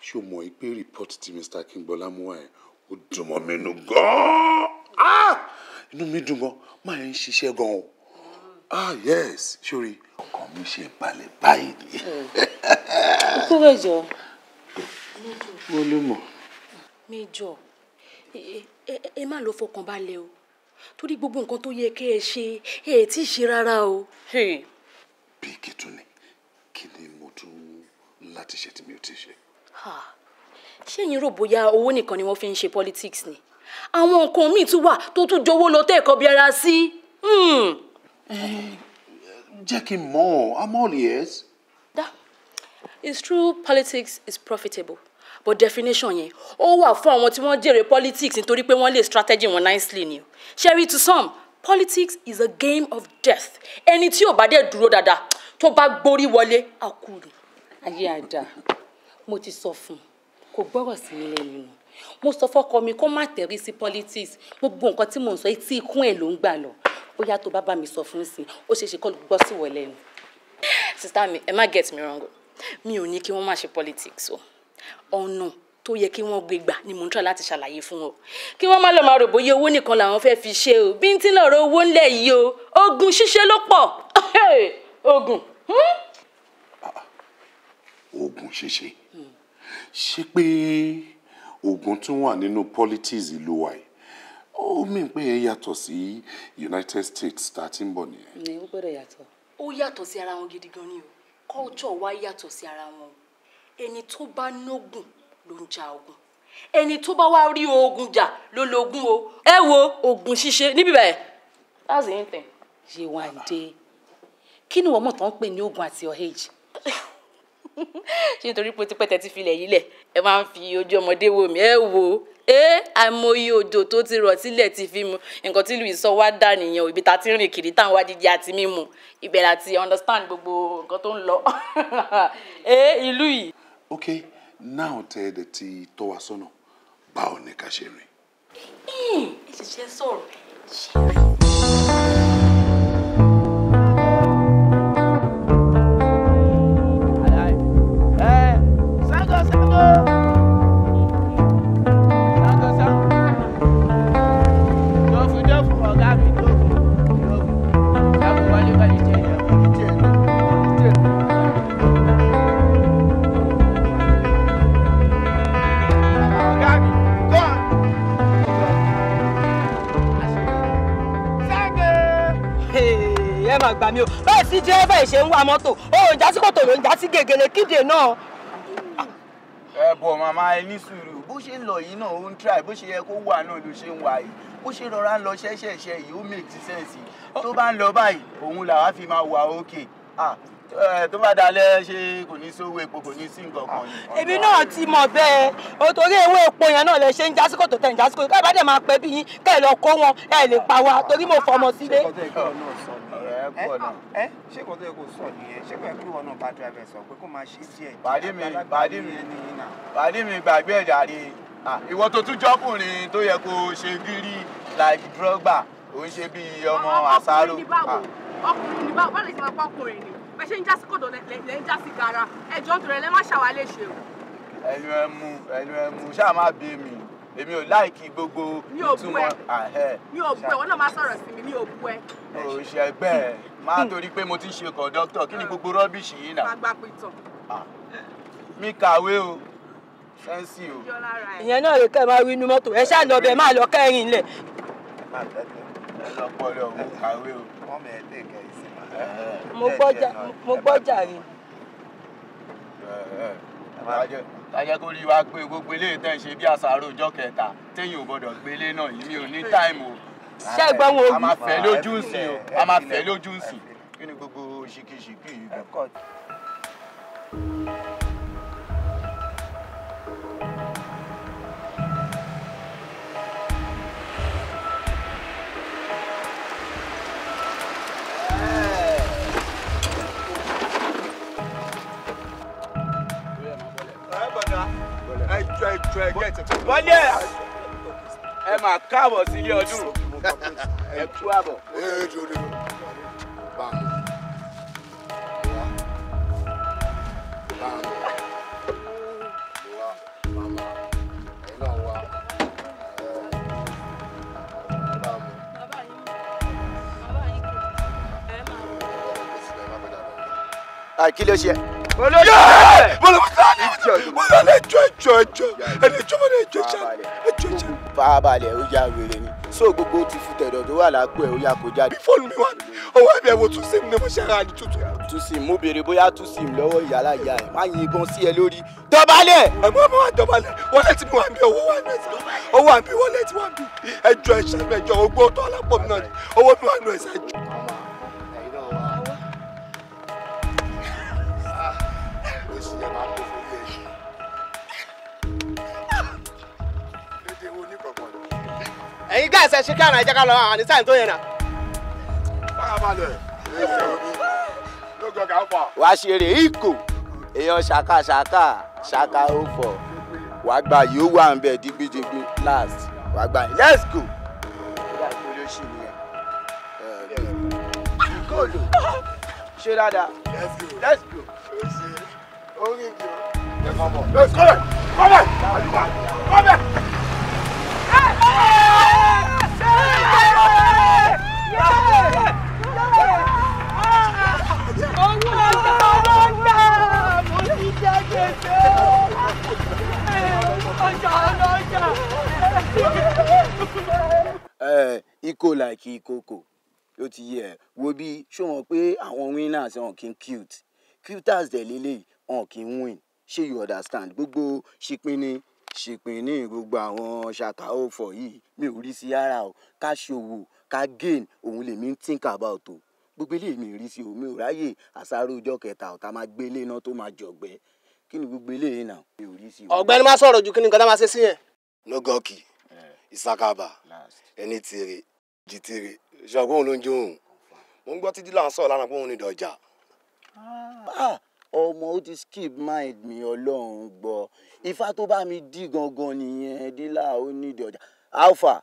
ṣé o mọ̀ pé report tí Mr. Kimbola mú wá ẹ̀ ó dùn mọ́ mi nù gan-an. Inú mi dùn gan, máa ń ṣiṣẹ́ gan o. Yes, sori ọkàn mi ṣe balẹ̀ báyìí ni. Kúrò jọ. Mo lè mọ̀. Méjọ, ẹ má lọ fọkàn balẹ̀ o. Torí gbogbo nǹkan tó yẹ kí ẹ ṣe, ẹ tí ì ṣe rárá o. Bí kìtù ni, kí ni mo tún láti ṣe tí mi ò ti ṣe? Ṣé ẹ̀yin rò bóyá owó nìkan ni wọ́n fi ń ṣe politics ni? Àwọn nǹkan míì tún wà tó tún jowó lọ tẹ́ ẹ̀kọ́ bí ara sí. Jẹ́ kí n mọ̀, I'm all ears. It's true politics is profitable, but definition yẹn ó wà fún àwọn tí wọ́n jèrè politics nítorí pé wọ́n lè strategy wọn nicely ni o. Sherry, to some, politics is a game of death. Ẹni tí ò bá dé dúró dáadáa tó bá gborí wọlé á kú ni. Ayé àdá, mo ti sọ fún kò gbọ́rọ̀ sí mi lẹ́nu nù. Mo sọ fọ́kọ mi kó má tẹ̀rí sí politics. Gbogbo nǹkan tí mò ń sọ etí ikún ẹ̀ ló ń gbà lọ. Bóyá tó bá mi sọ fún sí, ó ṣeé ṣe kó gbọ́ sí wọ lẹ́nu. Sister mi, ẹ má get me wrong. Mi ò ní kí wọ́n má ṣe politics o. Ọ̀nà tó yẹ kí wọ́n gbé gbà ni mò ń try láti ṣàlàyé fún wọn. Kí wọ́n má lọ máa rò bóyá owó nìkan làwọn fẹ́ fi ṣe o. Bí n tí lọ́rọ̀ owó ńlẹ̀ yìí o. Ogun ṣíṣe ló pọ̀. Ogun. Ogun ṣíṣe. Ṣé pé ogun tún wà nínú politics ìlú wa yìí? Ó mì pé ẹ yàtọ̀ sí United States tá a ti ń bọ̀ nìyẹn. Ní ó gbọ́dọ̀ yàtọ̀. Ó yàtọ̀ sí ara wọn gidi gan ni o. Culture wa yàtọ̀ sí ara wọn. Ẹni tó bá nógùn ló ń ja ogun. Ẹni tó bá wá rí ogun jà ló lógun o. Ẹ wo ogun ṣíṣe níbí bẹ́ẹ̀. That's the thing. Yewande, kí ni wọ́n mọ̀ tán ń pè ní ogun àti your age? Ṣé nítorí pé tipẹ́ tẹ́ ti filẹ̀ yìí lẹ̀ ẹ máa ń fi ojú ọmọdé wò mí ẹ wo àìmọye odò tó ti rọ̀ sílẹ̀ ti fi mu nǹkan tí Louis sọ wá dà nìyẹn ibi tá a ti rìn kiri táwọn wá jíjẹ àti mímu ibẹ̀ láti understand gbogbo nǹkan tó ń lọ ìlú yìí. Okay, now tẹ́ ẹ dẹ̀ ti tọ́ wa sọ́nà báwo ni ká ṣe rìn. ẹ ṣiṣẹ́ sọ̀rọ̀ ṣe rìn. Gbà mí o bẹ́ẹ̀ sí dírẹ́fà ìṣe ń wa mọ́tò ó ń já sí kòtò ló ń já sí gègèlè kíde náà. ẹ bọ̀ màmá ẹ ní sùúrù bó ṣe ń lọ yìí náà ó ń try bó ṣe yẹ kó wà náà ló ṣe ń wà yìí bó ṣe rọra ń lọ ṣẹ́ṣẹ̀ṣẹ̀ yìí ó make sense tó bá ń lọ báyìí òun làwa fi máa wà òkè tó bá dalẹ̀ ṣe kò ní sówó epo kò ní sí nǹkan kan ni. èmi náà ti mọ̀ bẹ́ẹ̀ o torí ewé epo yẹn náà lè ṣe ń já sí kòtò tẹ̀ ń já sí kòtò káyọ̀ bá dẹ̀ máa pẹ́ bí yín kẹ́ ẹ̀ lọ kó wọn ẹ̀ lè pa wa torí mo fọmọ sílé. ṣé kò tó yẹ kó sọ nìyẹn ṣé kò yẹ kí wọn náà bá driver sọ pé kó máa ṣe díẹ̀. pàdé mi gbàgbé ẹ̀dá rí ìwọ tó tún jọ́kùnrin tó yẹ kó ṣe gírí like drogba òun ṣe bí ọmọ àṣàrò. ọkùnrin ní báwo bá lè ṣe máa pa ọkùnrin ni bẹ́ẹ̀ ṣe ń já sí kòtò lẹ́ ń já sí gara ẹjọ́ nítorí ẹ lẹ́ má ṣàwálé ṣe o. ẹnu ẹmu ṣáà má bí mi èmi ò láìkí gbogbo ìtumọ̀ mi ò bu ẹ wọn náà má sọ̀rọ̀ sí mi mi ò bu ẹ. o ṣe ẹgbẹ́ ẹ máa torí pé mo ti ń ṣe kọ̀ńdọ́tọ̀ kí ni gbogbo rọ́bìṣì yìí náà. má gbà pé tán. mi kàwé o sẹ́ńsì o. ìyẹn náà lè kẹ́ ẹ máa rí inú mọ́tò ẹ ṣáà lọ bẹ̀ máa lọ kẹ́rin lẹ̀. ẹ lọ pọlọ mo kàwé o. mọ́mí ẹ tẹ̀ kẹ́ ẹ sí mo gbọ́ jàre. tajẹ́ kó rí wa pé gbogbo eléyìí tẹ̀ ń ṣe bí àṣàrò ọjọ́ kẹta téèyàn ò gbọ́dọ̀ gbélé náà yìí mi ò ní táìmù o. ṣé ìgbọ́n wo a máa fẹ́ lójú ǹsìn o a máa fẹ́ lójú ǹsìn kí ni gbogbo ṣìkìṣìkì yìí bẹ̀. wọlé ẹ máa káàbọ̀ sílé ọdún ẹ kú àbọ̀. kí ló ṣe. farabalẹ̀ ó yá wèrè ni so gbogbo ti fún tẹ̀dọ̀ tó wà lápò ẹ̀ ó yá kó jáde. fóònù mi wà ní ọwọ́ ẹ̀mí ẹ̀wọ̀ tún sim ní mo ṣe ra ní Tutu. Tusim mo béèrè bóyá Tusim lọ́wọ́ ìyálà ìyá ẹ̀ má yìnbọn sí ẹ lórí. dọ̀bálẹ̀. ẹ̀mọ́ ọmọ wa dọ̀bálẹ̀ wọlé tí mo wà ń bí owó wà ní ẹ̀sẹ̀ owó wà ń bí wọlé tí wà ń bí ẹjọ́ ẹ̀ṣẹ̀ mẹ́jọ ogbó tó alápò mi náà ni owó mi wà ní ẹ̀sẹ̀ ẹjọ́. ẹ̀yin gáàsì ẹ̀ ṣe kí àná ẹ̀jẹ̀ ká lọ àwọn àní sáyẹn tó yẹn náà. farabalẹ̀ lóògùn ọ̀gá ọ̀pọ̀. wàá ṣeré ìkò èèyàn ṣàkàṣàkà ṣàkà ó fọ wàá gbà yóò wà ń bẹ digbidigbi last wàá gbà yín let's go. ṣé dáadáa let's go. orí igi o. let's go. come on come on. Ikó like ìkòkò ó ti yẹ wo bí ṣó wọn pé àwọn winners wọn kì í cuters dẹ̀ lélẹ́yìí wọn kì í win ṣé you understand gbogbo ṣìpínní gbogbo àwọn ṣàkà òfò yìí mi ò rí sí ara o ká ṣòwò ká gain òun lèmi ń think about o gbogbo eléyìí mi rí sí o mi ò ráyè àsáró ọjọ́ kẹta ọ̀tá máa gbélé iná tó máa jọ̀gbẹ́ kí ni gbogbo eléyìí náà mi ò rí sí o. ọ̀gbẹ́ni má sọ̀rọ̀ ju kí ni nǹkan tá máa ṣe sí yẹn. Nogoki, Isakaba, ẹni tèrè, jìtèrè, ṣọgbọ́n òun ló ń jó òun. Mo ń gbọ́ tí dílà ń sọ̀rọ̀ lánàá pé òun ní ìdọ̀jà. Ọmọ ó ti skip mind mi Ọlọ́run gbọ́. Ifá tó bá mi dí gangan nìyẹn dílà ó ní ìdọ̀jà. Alpha.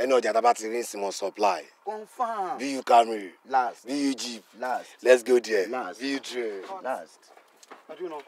Ẹni ọjà tá a bá ti rí sí wọn supply. Confirm. Be you Camry. Last. Be you Jeep. Last. Let's go there. Last. Be you train. Last. I do know.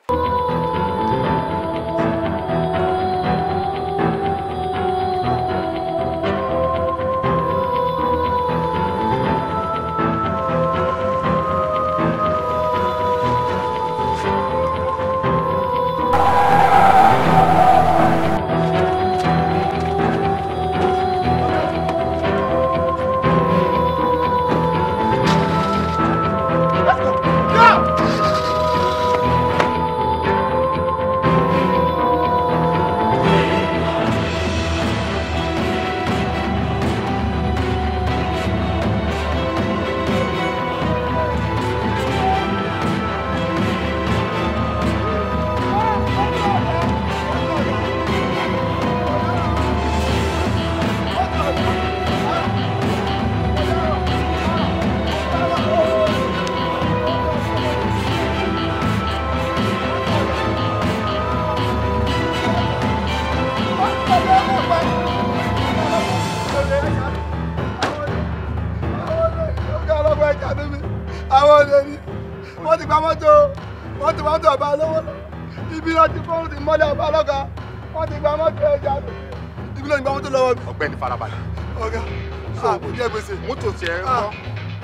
Ọ̀gbẹ́ni farabalẹ̀. Ọ̀gá kò jẹ́ gbèsè. Mọ́tò tiẹ̀ ń kọ́.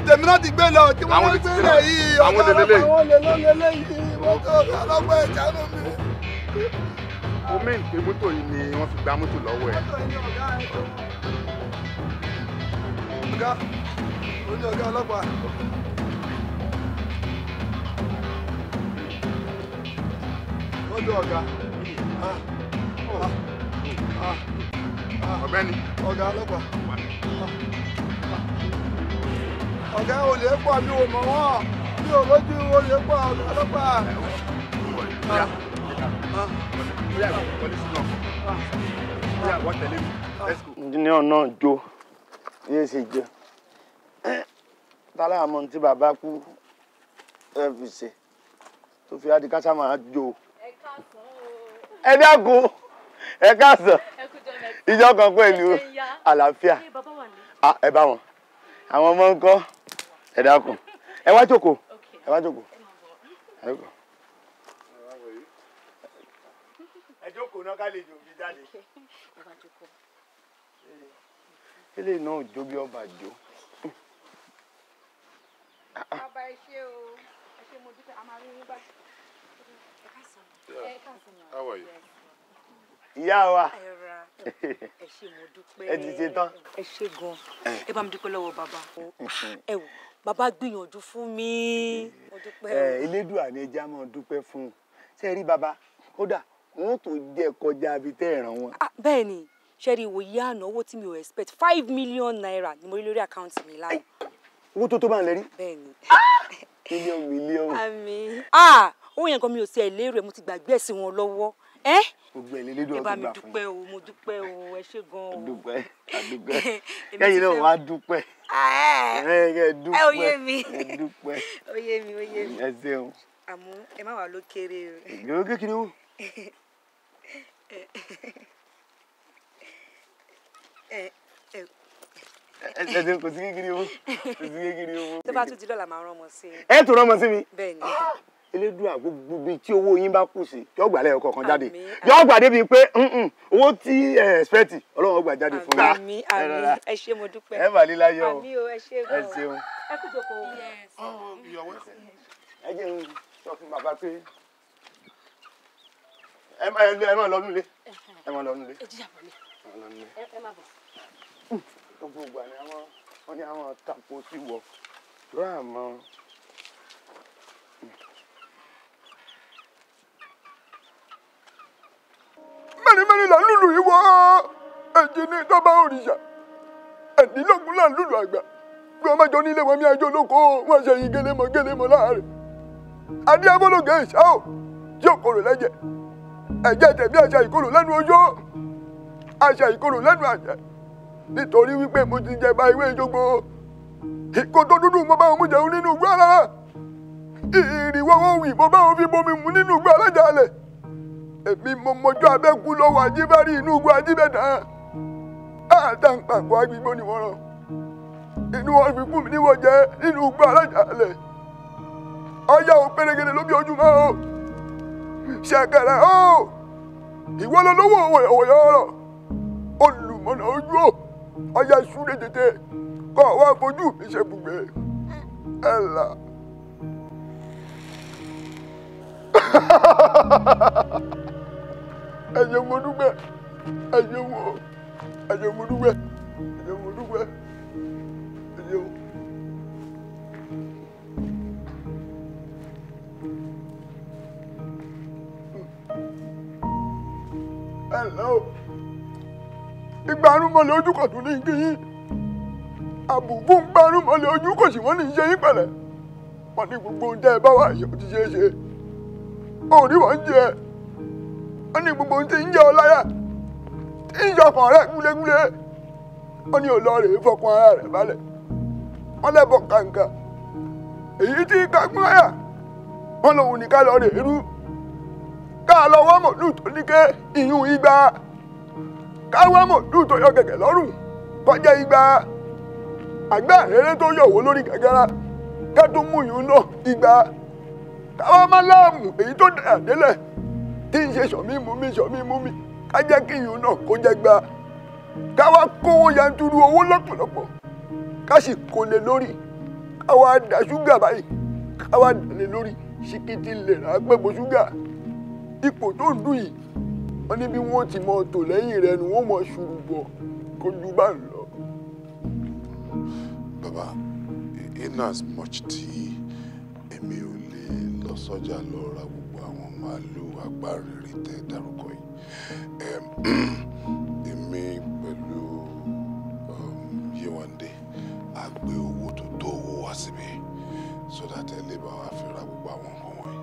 Tèmi náà ti gbé lọ tí wọ́n ń gbé lẹ̀ yìí. Àwọn lélẹ́lẹ́ yìí. Àwọn lélẹ́lẹ́ yìí. Mọ́tò ọlọ́gbọ́n ẹ̀já ló mi. Omi ìpè mọ́tò yìí ni wọ́n fi gba mọ́tò lọ́wọ́ ẹ̀. Ọ̀gá oní ọ̀gá ọlọ́pàá. Mọ́tò ọ̀gá. Ọ̀gbẹ́ni. Ọ̀gá ọlọ́pàá. Ọ̀gá olè pọ̀ mi ò mọ̀ wọ́n. Mi ò lójú olè pọ̀ ọ̀gá ọlọ́pàá. Ní ọ̀nà jó yéé ṣe jẹ tálá àmọ́ tí bàbá kú ẹ fi ṣe tó fi adìkásá máa jó ẹ dákun ẹ káàsán ìjọ kan pẹ̀lú àlàáfíà ẹ bá wọn àwọn ọmọ ń kọ́ ẹ dákun ẹ wá jókòó ẹ wá jókòó ẹ jókòó. ẹ jókòó náà ká lè jò fi jáde. eléyìí náà jó bí ọba jó. Bàbá ẹ ṣé o, ẹ ṣé mo dúpẹ́, a máa rí yín báyìí. Ẹ káàsán. How are you? Ìyá wa. Ẹ ṣé mo dúpẹ́. Ẹ ti ṣe tán. Ẹ ṣé gan. Ẹ bá mi dúpẹ́ lọ́wọ́ bàbá. Ẹ wò, bàbá gbìyànjú fún mi. Mo dúpẹ́. Elédùà ni ẹja máa dúpẹ́ fún un. Ṣé rí bàbá? Kódà wọ́n tó jẹ́ kọjá ibi tẹ́ ẹ̀ ràn wọ́n. Bẹ́ẹ̀ ni, ṣe rí ìwòye àná owó tí mi ò expect 5 million naira ni mo rí lórí àkáǹtì mi lánàá. Owó tó bá ń lẹ́rí? Bẹ́ẹ̀ ni. Mílíọ̀nù. Àmín. Owó yẹn gan mi ò sí ẹ̀ lérò ẹ̀ mo ti gbàgbé ẹ̀ sí wọn lọ́wọ́. Gbogbo ẹ̀ lélẹ́dùn ẹ bá ọ̀tún mi gbà fún dúpẹ́ o, mo dúpẹ́ o, ẹ ṣé gan o. Dúpẹ́. Kẹ́yìn náà wá dúpẹ́. Ẹ ó yé mi. Ẹ dúpẹ́. Ó yé mi, ó yé mi. Ẹ ṣeun. Àmọ́ ẹ má wà ló kéré o. Ìgbéró kékeré o. Ẹ kò sí kékeré o. Kò sí kékeré o. Tó bá tún di lọ́la máa rán ọmọ sí i. Ẹ tún rán ọmọ sí mi. Bẹ́ẹ̀ ni. Elédùà gbogbo bíi tí owó yín bá kù sí yóò gbà lẹ́yọ̀ kọ̀ọ̀kan jáde yóò gbà débi pé owó tí ẹ ẹ̀spẹ́tì Ọlọ́run ó gbà jáde fún yín. Àmín, àmín, ẹ ṣé mo dúpẹ́. Ẹ bà lílá yọ o. Àmín o, ẹ ṣé gan. Ẹ ṣeun. Ẹ kú jókòó. Ẹ jẹ́ n sọ fún bàbá pé ẹ máa lọ nílé. Ẹ máa lọ nílé. Ẹ má bọ̀. Gbogbo ìgbà ni wọ́n ní àwọn tako sí wọ rọ àmọ́. Mẹ́rin là ń lùlù ìwọ ẹ̀jẹ̀ ní tọ́ba òrìṣà ẹ̀dínlógún là ń lùlù àgbà bí wọ́n máa jọ nílé wọn ní ẹjọ́ olóko wọn ṣe yí gélémọ̀ láàrin adé abọ́lọ́gẹ́ ìṣá ò tí ò korò lẹ́jẹ̀ ẹ̀jẹ̀ tẹ̀bí àṣà ìkorò lẹ́nu ojó àṣà ìkorò lẹ́nu àjẹ́ nítorí wípé mo ti jẹ bá ìwé ìjọgbó ìkòtò dúdú mo bá wọn mú jẹun nínú igbó alára ìrìwọ́wọ́ wì mo bá wọn fi bomi mu nínú igbó alájàalẹ̀ èmi mo mọjọ́ abẹ́kú lọ́wọ́ ajíbárí inú igbó ajíbẹ̀dá àtàǹpàkò agbègbè ni wọ́n rán inú wọn fi kú mi níwọ̀ jẹ́ nínú igbó alájàalẹ̀ ọyá o pérégedé ló bí ojúmọ́ o ṣẹ̀kẹ̀rẹ̀ o ìwọ lọ lọ́wọ́ òwòyọ̀ ọ̀rọ̀ olùmọ̀nà ojú o ọyá súré tètè kọ́ wá fojú mi ṣe bùgbé ẹ̀ là. ẹ̀yẹ mo dúpẹ́ ẹ̀yẹ mo dúpẹ́ ẹ̀yẹ mo dúpẹ́ ẹ̀yẹ mo. Hello. Ìgbàrúmọ̀lẹ̀ ojú kò tún ní kí yín. Àbùkù ń gbàrúmọ̀lẹ̀ ojú kò sì wọ́n ní ṣe yín pẹ̀lẹ́. Wọ́n ní gbogbo ohun tẹ́ ẹ bá wà yìí ó ti ṣe é ṣe. Òní wọ́n ń jẹ. Wọ́n ní gbogbo ohun tí ń jẹ ọ láyà. Tí ń ṣọkàn rẹ̀ gúlégúlé. Wọ́n ní olóòrè fọkàn ara rẹ̀ balẹ̀. Wọ́n lẹ́bọ̀ kàǹkà. Èyí tí kagbọ́n àyà. Wọ́n lòun ní ká lọ rè é rú. Ká lọ wá mọ̀lú tó ní ké ìyún igba. Ká wá mọ̀lú tó yọ gẹ̀gẹ̀ lọ́rùn kọjá igba. Àgbà rere tó yọ̀wó lórí gàgàrà. Ká tó mú ìyún náà igba. Ká wá má láàmù èyí tó dà délẹ̀. Tí ń ṣe ṣọ̀mí mú mi. Ká jẹ́ kí ìyún náà kó jẹ́ gba. Ká wá kówó yanturu owó lọ́pọ̀lọpọ̀. Ká sì kó lé lórí. Ká wá da ṣúgà báyìí. Ká wá dà lé lórí. Ṣìkìtì lè rà gbẹ́bọ ṣúgà. Ipò tó ń dùn yìí wọ́n ní bí wọ́n ti mọ tò lẹ́yìn rẹ̀ ni wọ́n mọ ṣùrù bọ̀ kó ju bá ń lọ. Bàbá, in as much tí èmi ò lè lọ sọ́jà lọ ra gbogbo àwọn màálù agbárèrè tẹ́ dárúkọ yìí, èmi pẹ̀lú Yéwándé á gbé owó tó tó owó wá síbi so that ẹ lè bá wa fi ra gbogbo àwọn nǹkan wọ̀nyí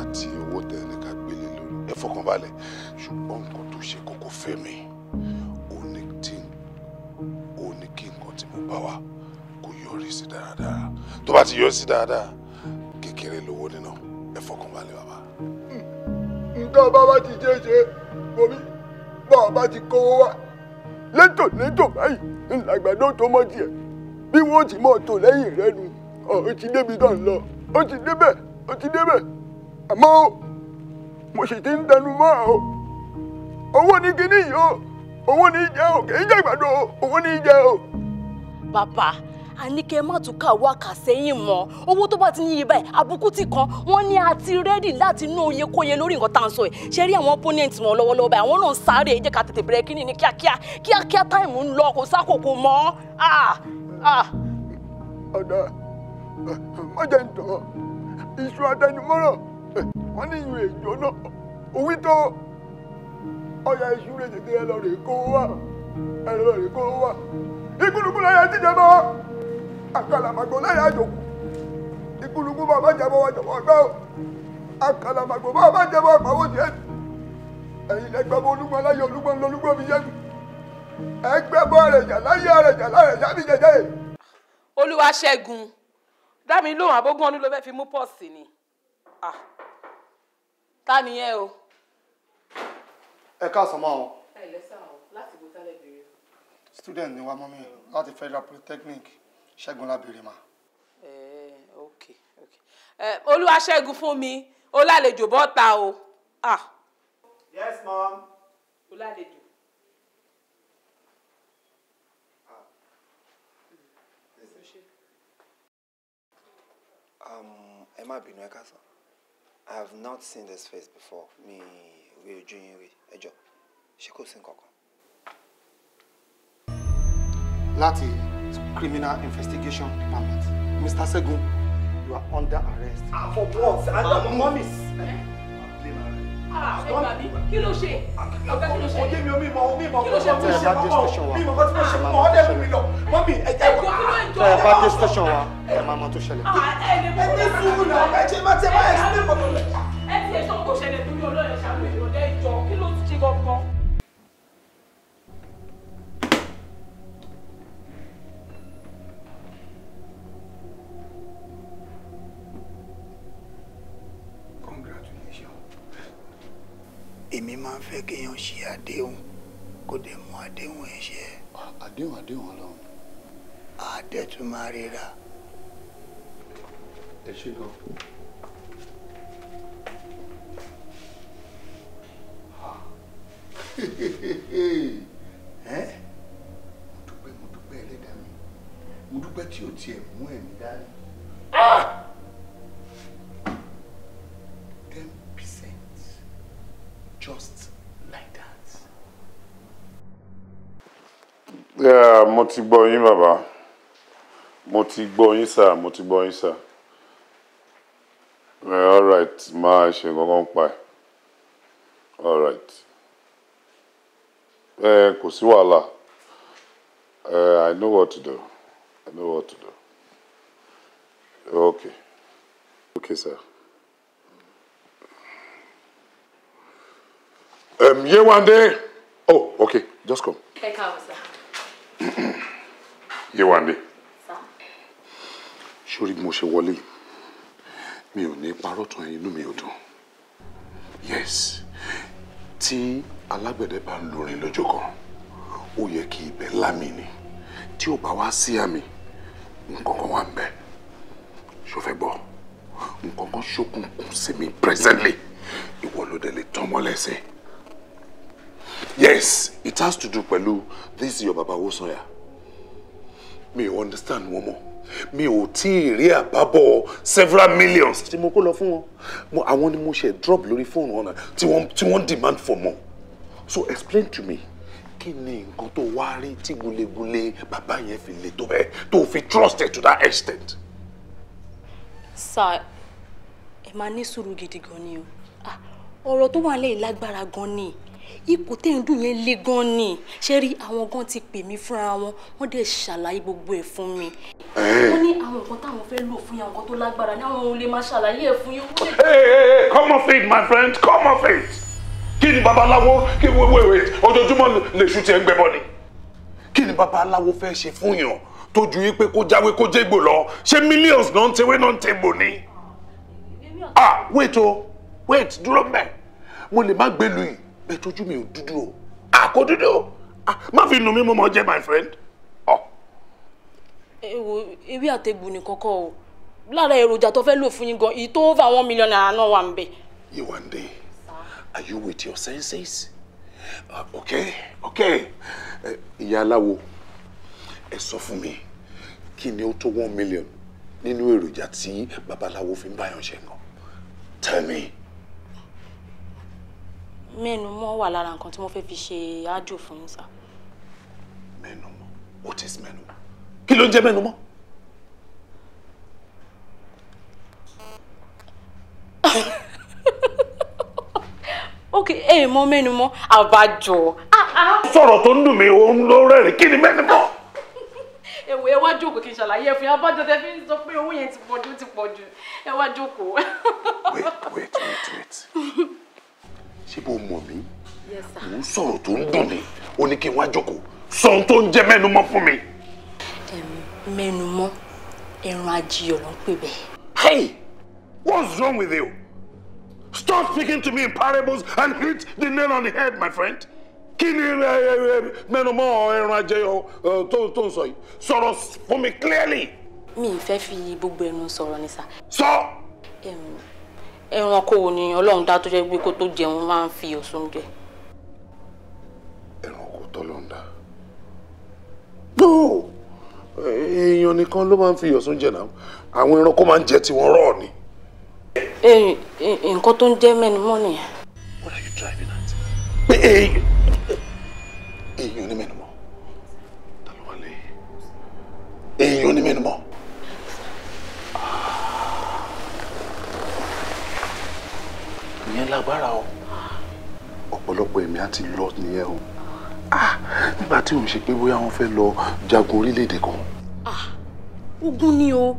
àti owó tẹ́ ní ká gbélé lórí ẹ fọkànbalẹ̀ ṣùgbọ́n nǹkan tó ṣe kókó fẹ́ mi ó ní kí nǹkan tí mo bá wá kó yọrí sí dáradára tó bá ti yọrí sí dáradára kékeré lówó nínú ẹ fọkànbalẹ̀ bàbá. Nǹkan bàbá ti ṣe bomi bàbá ti kówó wá létò báyìí ńlágbàdo tó mọ́ tiẹ̀ bí wọ́n ti mọ̀ tó lẹ́yìn rẹ̀ nu ó ti débi tó ń lọ ó ti débẹ̀ àmọ́ mo sì ti ń tẹnu mọ́ o owó ní kíní yìí o owó ní jẹ́ o kì í jẹ́ ìgbàdo owó ní jẹ́ o. Bàbá àníkẹ́ má tún ká wákà sẹ́yìn mọ́ owó tó bá ti ń yí báyìí àbùkù ti kan wọ́n ní a ti rẹ́dì láti ná oyekóye lórí nǹkan tá à ń sọ ẹ̀ ṣe rí àwọn opponent wọn lọ́wọ́lọ́wọ́ báyìí àwọn náà ń sáré ẹ jẹ́ ká tètè bẹ̀rẹ̀ kíní ní kíákíá táìmù ń lọ kò sákòókò mọ́. ọ̀dà má jẹ́ ń tàn iṣu àtẹnumọ́ràn wọ́n ní ìwé ìjọ náà òwí tó ọ̀yà iṣu rẹ̀ tètè ẹ lọ rè kó wá ìkúlùkù láyà jíjọba àkàlàmàgbò láyà àjòkù ìkúlùkù bàbá jẹ́bọ̀ wá jọ̀wọ́ gbọ́ àkàlàmàgbò bàbá jẹ́bọ̀ àpàwọ̀ tiẹ̀ ẹ̀yin lẹ́gbẹ̀bọ̀ olúgbọ́n láyé olúgbọ́n lọ́lúgbọ́n fi yẹ́nu ẹgbẹ́bọ̀ àrẹ̀jà láyé àrẹ̀jà lárẹ̀jà bí jẹjẹ́. Olúwaṣẹ́gun dá mi lóhùn abógún ọdún ló fẹ́ fi mú pọ́ọ̀sì ni ta nìyẹn o. ẹ káàsán máa o. ẹ lẹ́sàn án láti bó tálẹ̀ bèrè. student ni wa mọ́mí láti Federal Polytechnic Ṣẹ́gun lábẹ́rẹ́ mà. ok Olúwaṣẹ́gun fún mi ó lálejò bọ́ta o. Yes, mom. ó lálejò. Ẹ má bínú ẹ káàsán. I have not seen this face before. Mi rí ojú yín rí. Ẹ jọ̀ọ́, ṣé kò sí nǹkan kan? Láti Criminal Investigation Department. Mr. Ṣẹ́gun, you are under arrest. For what? And mummies. Ẹ gbà mí, kí ló ṣe? Ọ̀gá kí ló ṣe? Ọjọ́ mi ò mímọ̀ kí ló ṣe fún ṣe mọ́? Mímọ̀ kọ́ tí mo ṣe mọ́ ọ́ dẹ́kun mi lọ. Mọ́mí ẹ jẹ́ wá. Tẹ́ ẹ bá dé station wa, ẹ máa mọ tó ṣẹlẹ̀. Ẹ ní sùúrù náà, ẹ ṣe máa tẹ máa ẹ̀ sílẹ̀ fọ́tò rẹ̀. Ẹ ti ẹ̀ sọ kó ṣẹlẹ̀ torí ọlọ́run ṣàlùyẹ̀ ìrọ̀lẹ́ ìjọ kí ló ti ṣe gangan. máa ń fẹ́ kéèyàn ṣe àdéhùn kó dẹ̀ mú àdéhùn ẹ̀ ṣe. àdéhùn Ọlọ́run. àdẹ̀tún máa ríra. ẹ ṣe gan. mo dúpẹ́ ẹlẹ́dàá mi mo dúpẹ́ tí o tiẹ̀ mú ẹ̀mí dání. 10% just like that. Yeah, mo ti gbọ́ yín bàbá mo ti gbọ́ yín sir mo ti gbọ́ yín sir. All right máa ṣe nǹkan pa ẹ̀. All right. Kò sí wàhálà. I know what to do. I know what to do. Okay. Okay, sir. Yewande. Oh, okay. Just come. Take out, sir. Yewande. Sir. Sori mo ṣe wọlé. Mi ò ní parọ́ tán inú mi ò dùn. Yes. Tí alágbẹ̀dẹ bá ń lórin lọ́jọ́ kan, ó yẹ kí ibẹ̀ lámì ni. Tí ò bá wá sí àmì, nǹkan kan wà ń bẹ̀. Ṣó fẹ́ gbọ́? Nǹkan kan ṣókùnkùn sí mi presently. Ìwọ ló dẹ̀ lè tán mọ́lẹ̀ sí. Yes, it has to do pẹ̀lú this your Baba Wosoya. Mi ò understand wọn mọ́. Mi ò tí ì rí àbábọ̀ several millions tí mo kó lọ fún wọn. Àwọn ni mo ṣe drop lórí fóònù wọn tí wọ́n demand for more. So explain to me, kí ni nǹkan tó wá rí tí gulegule bàbá yẹn fi le tó bẹ́ẹ̀ tó fi trust it to that extent? Sir, ẹ máa ní sùúrù gidi gan ni o. Ọ̀rọ̀ tó wà lẹ́yìn lágbára gan ni. Ipò tẹ́ ń dùn yẹn le gan ni. Ṣé rí àwọn gan ti pè mí fúnra wọn, wọ́n dẹ̀ ṣàlàyé gbogbo ẹ̀ fún mi. Wọ́n ní àwọn nǹkan táwọn fẹ́ lò fún yín, àwọn nǹkan tó lágbára ní àwọn ò lè máa ṣàlàyé ẹ̀ fún yín. Hey, come off it, my friend, come off it. Kí ni babaláwo kí wait ojoojúmọ́ lè ṣú ti ẹ̀ ń gbẹ́bọ ni? Kí ni babaláwo fẹ́ ṣe fún yàn tó ju yín pé kó jáwé kó jégbò lọ? Ṣé millions náà ń tewé náà ń tegbò ni? Wait, dúró mbẹ̀. Mo lè má gbé lu yìí. Bẹ́ẹ̀ tójú mi ò dúdú o. Kò dúdú o. Má fi nù mí mo mọ̀ jẹ́ my friend. Ewé àtegbò ní kọ́kọ́ o. Lára èròjà tó fẹ́ lò fún yín gan, èyí tó over 1 million naira náà wà ń bẹ̀. Yewande, are you with your senses? Okay. Ìyá aláwo, ẹ sọ fún mi, kí ni ó tó 1 million nínú èròjà tí babaláwo fi ń báyọ̀ ṣe nǹkan? Tell me. Mẹ́nu mọ́ wà lára nǹkan tí wọ́n fẹ́ fi ṣe àjò fún yín sá. Mẹ́nu mọ́? What is mẹ́nu mọ́? Kí ló ń jẹ́ mẹ́nu mọ́? Okay, mọ́ mẹ́nu mọ́ àbájọ. Sọ̀rọ̀ tó ń dùn mí òun ló rẹ́rìn kí ni mẹ́nu mọ́? Ẹ wá jókòó kí n ṣàlàyé fún yín àbájọ tẹ́ fi ń sọ pé owó yẹn ti pọ̀ jù. Ẹ wá jókòó. Wait. Ṣé bó mọ̀ mí? Mò ń sọ̀rọ̀ tó ń dùn mí. Ó ní kí n wá jókòó. Sọ ohun tó ń jẹ́ mẹ́nu mọ́ fún mi. Mẹ́nu mọ́ ẹran ajiyọ̀ ló ń pè bẹ́ẹ̀. Hey! What's wrong with you? Stop speaking to me in parables and hit the nail on the head, my friend. Kí ni mẹ́nu mọ́ ẹran ajiyọ̀ tó ń sọ yìí? Sọ̀rọ̀ fún mi clearly. Mi ì fẹ́ fi gbogbo ẹnu sọ̀rọ̀ ní sá. Sọ. Ẹranko wo ni Ọlọ́run dá tó jẹ́ pé kó tó jẹun máa ń fi ọ̀sùn jẹ? Ẹranko tọ́lọ́run dá. No! Èèyàn nìkan ló máa ń fi ọ̀sùn jẹ náà. Àwọn ẹranko máa ń jẹ tiwọn rọ̀ ni. Nǹkan tó ń jẹ́ mẹ́nu mọ́ nìyẹn. What are you driving at? Pé èèyàn ní mẹ́nu mọ́. Ta ló wà lẹ́yìn? Èèyàn ní mẹ́nu mọ́. Ìyẹn lágbára o. Ọ̀pọ̀lọpọ̀ èmi á ti lọ nìyẹn o. Nígbà tí òun ṣe pé bóyá wọ́n fẹ́ lọ jagun orílẹ̀-èdè kan. Ogun ni o,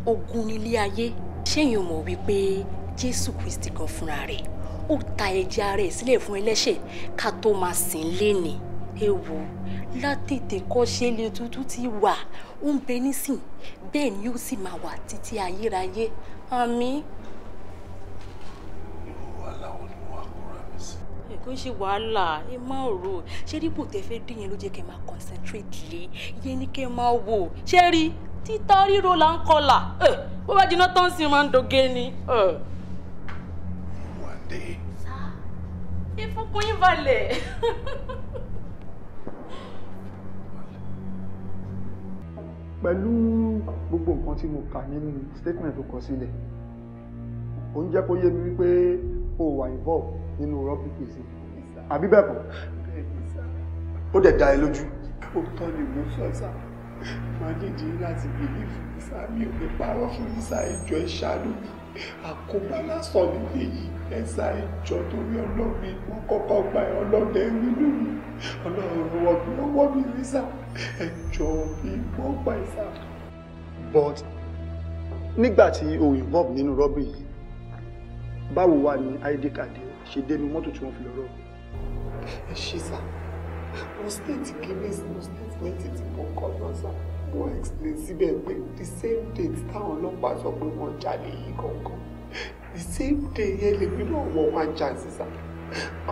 ogun nílé ayé. Ṣẹ́yìn o mọ̀ wípé Jésù Kristi kan fúnra rẹ̀ ó ta ẹ̀jẹ̀ ara ẹ̀ sílẹ̀ fún ẹlẹ́ṣẹ̀ ká tó máa sìn léni. Ewu látètè kọ́ ṣe lè Tutu ti wà, ó ń bẹ nísìn, bẹ́ẹ̀ ni ó sì máa wà títí ayérayé. Àmín. Irú aláwọ̀ ni wọ́n á kóra mi sí. Kò kò ṣe wàhálà ẹ má rò ṣé dípò tẹ fẹ́ dín yẹn ló jẹ́ kẹ́ máa concentrate lé ìyẹn ní kẹ́ máa wò ṣé rí títa ríro là ń kọlà bó bá jiná tán sí máa ń doge ni. Wàdé. ìfúnkún yín balẹ̀. pẹ̀lú gbogbo nǹkan tí mo kà nínú statement tó kọ sílẹ̀ ó ń jẹ́ kó yé mi wípé o wà involve nínú rọ́bì kìsì àbí bẹ́ẹ̀ kọ́ ó dẹ̀ dá ẹ lójú. ó tọ́ ni mo sọ sá máa nídi láti bìlífù mi sá mi ò lè parọ́ fún mi sá ìjọ ìṣàánú mi àkóbá lásán nílé yìí ẹ̀sà ìjọ torí ọlọ́mi wọn kọ́kọ́ gba ọlọ́dẹ nínú mi ọlọ́run lọ́wọ́ mi rí sá ẹjọ́ mi wọ́n gbà ìsá. but nígbà tí o involve nínú rọ́bì yìí báwo wà ní id card ṣe dénú mọ́tò tí wọ́n fi lọ rọ́. ẹ ṣí sá mo state kìíní sí mo statement tí mo kọ náà sá mo explain síbẹ̀ pé the same date táwọn ọlọ́pàá sọ pé wọ́n jalè yìí gangan the same day yẹn lèmi náà wọ wá chance sá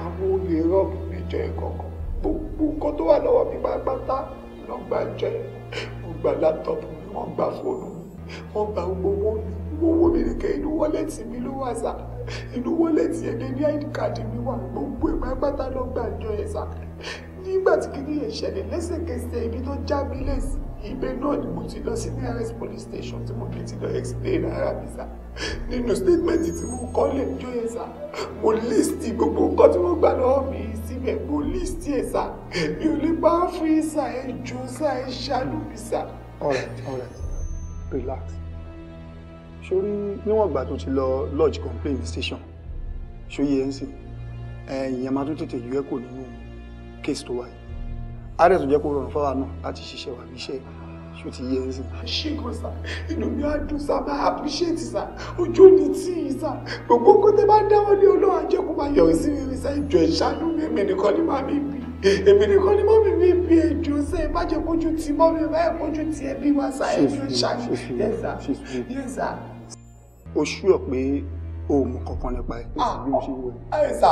àwọn olè rọ́ọ̀bù níjọ ẹ̀ gangan gbogbo nǹkan tó wà lọ́wọ́ mi pátá lọ́ gbà jẹ́ wọ́n gba laptop mi wọ́n gba fóònù mi wọ́n gba gbogbo owó mi nìkan inú wọ́lẹ̀tì mi ló wà sá inú wọ́lẹ̀tì yẹn lé ní id card mi wà gbogbo ìgbà pátá lọ́ gbà jọ ẹ̀ sá nígbà tí kìíní yẹn ṣẹlẹ̀ lẹ́sẹ̀kẹsẹ̀ ibi tó já mi lẹ́sìn ibẹ̀ náà ni mo ti lọ sí nearest police station tí mo fi ti lọ explain ara mi sá nínú statement tí mo kọ́ lè jọ ẹ̀ sá mo list gbogbo nǹkan tí wọ́n gbà lọ́wọ́ mi síbẹ̀ mo list ẹ̀ sá mi ò lè bá fún yín sá ẹ jọ sá ẹ ṣàánú mi sá. alright relax sórí níwọ̀n ìgbà tó ti lọ lodge complaint station ṣóyè ẹ̀ ń sìn ìyẹn máa tún tètè yọ ẹ́ kò nínú case tó wáyé ààrẹ tó jẹ́ kó rọrùn fáwa náà láti ṣiṣẹ́ wà níṣẹ́ ṣó ti yẹ ẹ́ sìn. ṣé kò sá inú mi á dùn sá máa appreciate sá ojú ò ní tí ì sá gbogbo nǹkan tẹ́ bá dáwọ́ lé ọlọ́run ajẹ́ kó máa yọrí sí rere sá ìjọ ìṣàánú mi èmi nìkan ni máa mi bí èmi nìkan ni máa mi bí ẹjọ́ sẹ́ ẹ má jẹ́ kójú tí mọ́ mi báyìí kójú tí ẹ bí wá sá ẹjọ́ ìṣàánú yẹn sá. o ṣúọ̀ pé o mọ̀ kankan nípa ẹ̀ bí mo ṣe wọ ẹ̀. ẹ̀sà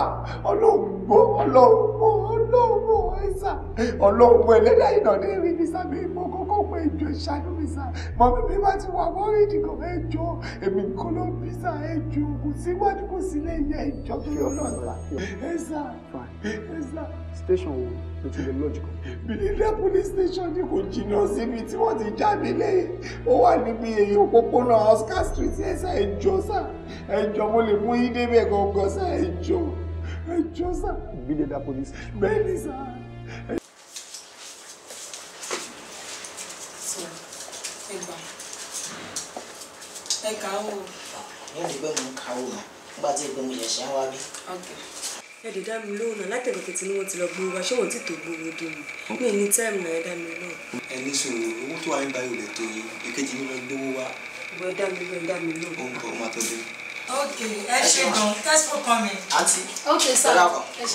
ọlọ́gbọ́ ẹ̀sà ọlọ́gbọ́ ẹlẹ́dàá iná ní rí ní sábẹ́ ìmọ̀ kọ́kọ́ pé ìjọ ìṣàánú mi sá mọ̀ mi bá ti wà wọ́rí ìdìgbò ẹjọ́ èmi kọ́ ló bí sá ẹjọ́ kò síwájú kò sí lẹ́yìn ẹjọ́ tó yọ náà sá ẹ̀sà. station wo ló ti lè lodge kan. bìlílẹ̀ police station ni kò jìnnà síbi tí wọ́n ti já mi lẹ́yìn ó wà níbi èyí òpópónà Oscar Street ẹ̀sà ẹjọ́ sá ẹjọ́ mo lè mú yín débẹ̀ gangan sá ẹjọ́ sá. Bídẹ́dá police station. bẹ́ẹ̀ ni sá. ẹ kà á wò. yóò di pé mo ń ka wò mà nígbà tí ìpè mo yẹ ṣe ń wá bí. ẹ lè dá mi lóhùn náà látẹ̀kọ̀ tètè ni wọ́n ti lọ gbowó wa ṣé wọ́n ti tó gbowó dé mi mi ní táìmù náà ẹ dá mi lóhùn. ẹ ní sòrò owó tó wà nígbà yóò lè tó yín èkejì ní lọ gbowó wa. ẹ dá mi lóhùn. ó ń bọ̀ ó máa tó dé. Okay, ẹ ṣé gan. Thanks for coming. Auntie. Okay, sir.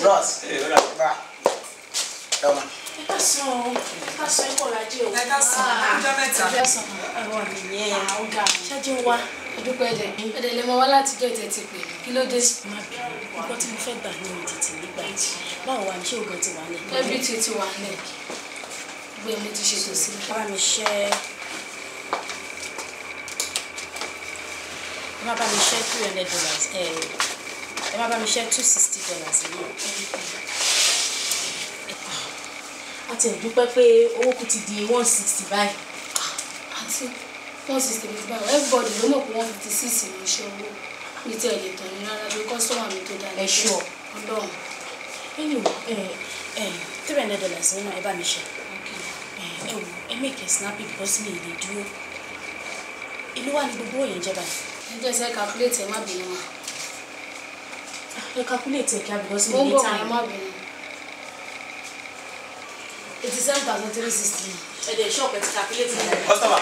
Ross. Elma. Ẹ ká sàn o. Ẹ ká sàn ẹ̀kọ́ lajẹ́ o. Ẹ ká sàn. Ọjọ́ mẹ́ta. Ẹ sàn. Àwọn nìyẹn. Ó ga. Ṣáájú wa. Ọdúpẹ́ ẹ̀dẹ̀. Ẹ̀dẹ̀ lè mọ wá láti jọ ìtẹ̀ ti pè. Kí ló dé? Má bẹ̀rù. Nǹkan tí mo fẹ́ gbà ní ìdìtì nígbà tí. Báwo wà ní ṣé ògùn ti wà lẹ̀? Everything ti wà lẹ̀. Gbé mi ti ṣètò sí. Bá mi ṣẹ́. Ẹ má bá mi ṣẹ́ $300. Ẹ má bá mi ṣẹ́ $260 yìí. A ti dúpẹ́ pé owó kù ti di 160 báyìí. Àǹtí 160 bí báwo everybody ló mọ̀ pé 156 ló ṣe owó ní tí ẹ lè tàn ní rárá bí kọ́sọ́mà mi tó dáa. Ẹ ṣọ́ Ọlọ́run. $300 nínú ẹ bá mi ṣe. Ẹ wò ẹ make it snappy because mi lè dúró. Ìlú wa ni gbogbo òyìn jẹba. Ẹ jẹ́ sẹ́ calculate ẹ má bínú wa. Ẹ calculate ẹ kí a because mi ní time. Ẹ má bínú. 87,360. Ẹ dẹ̀ ṣọ́ọ̀pù ẹ ti calculate ẹ. Customer.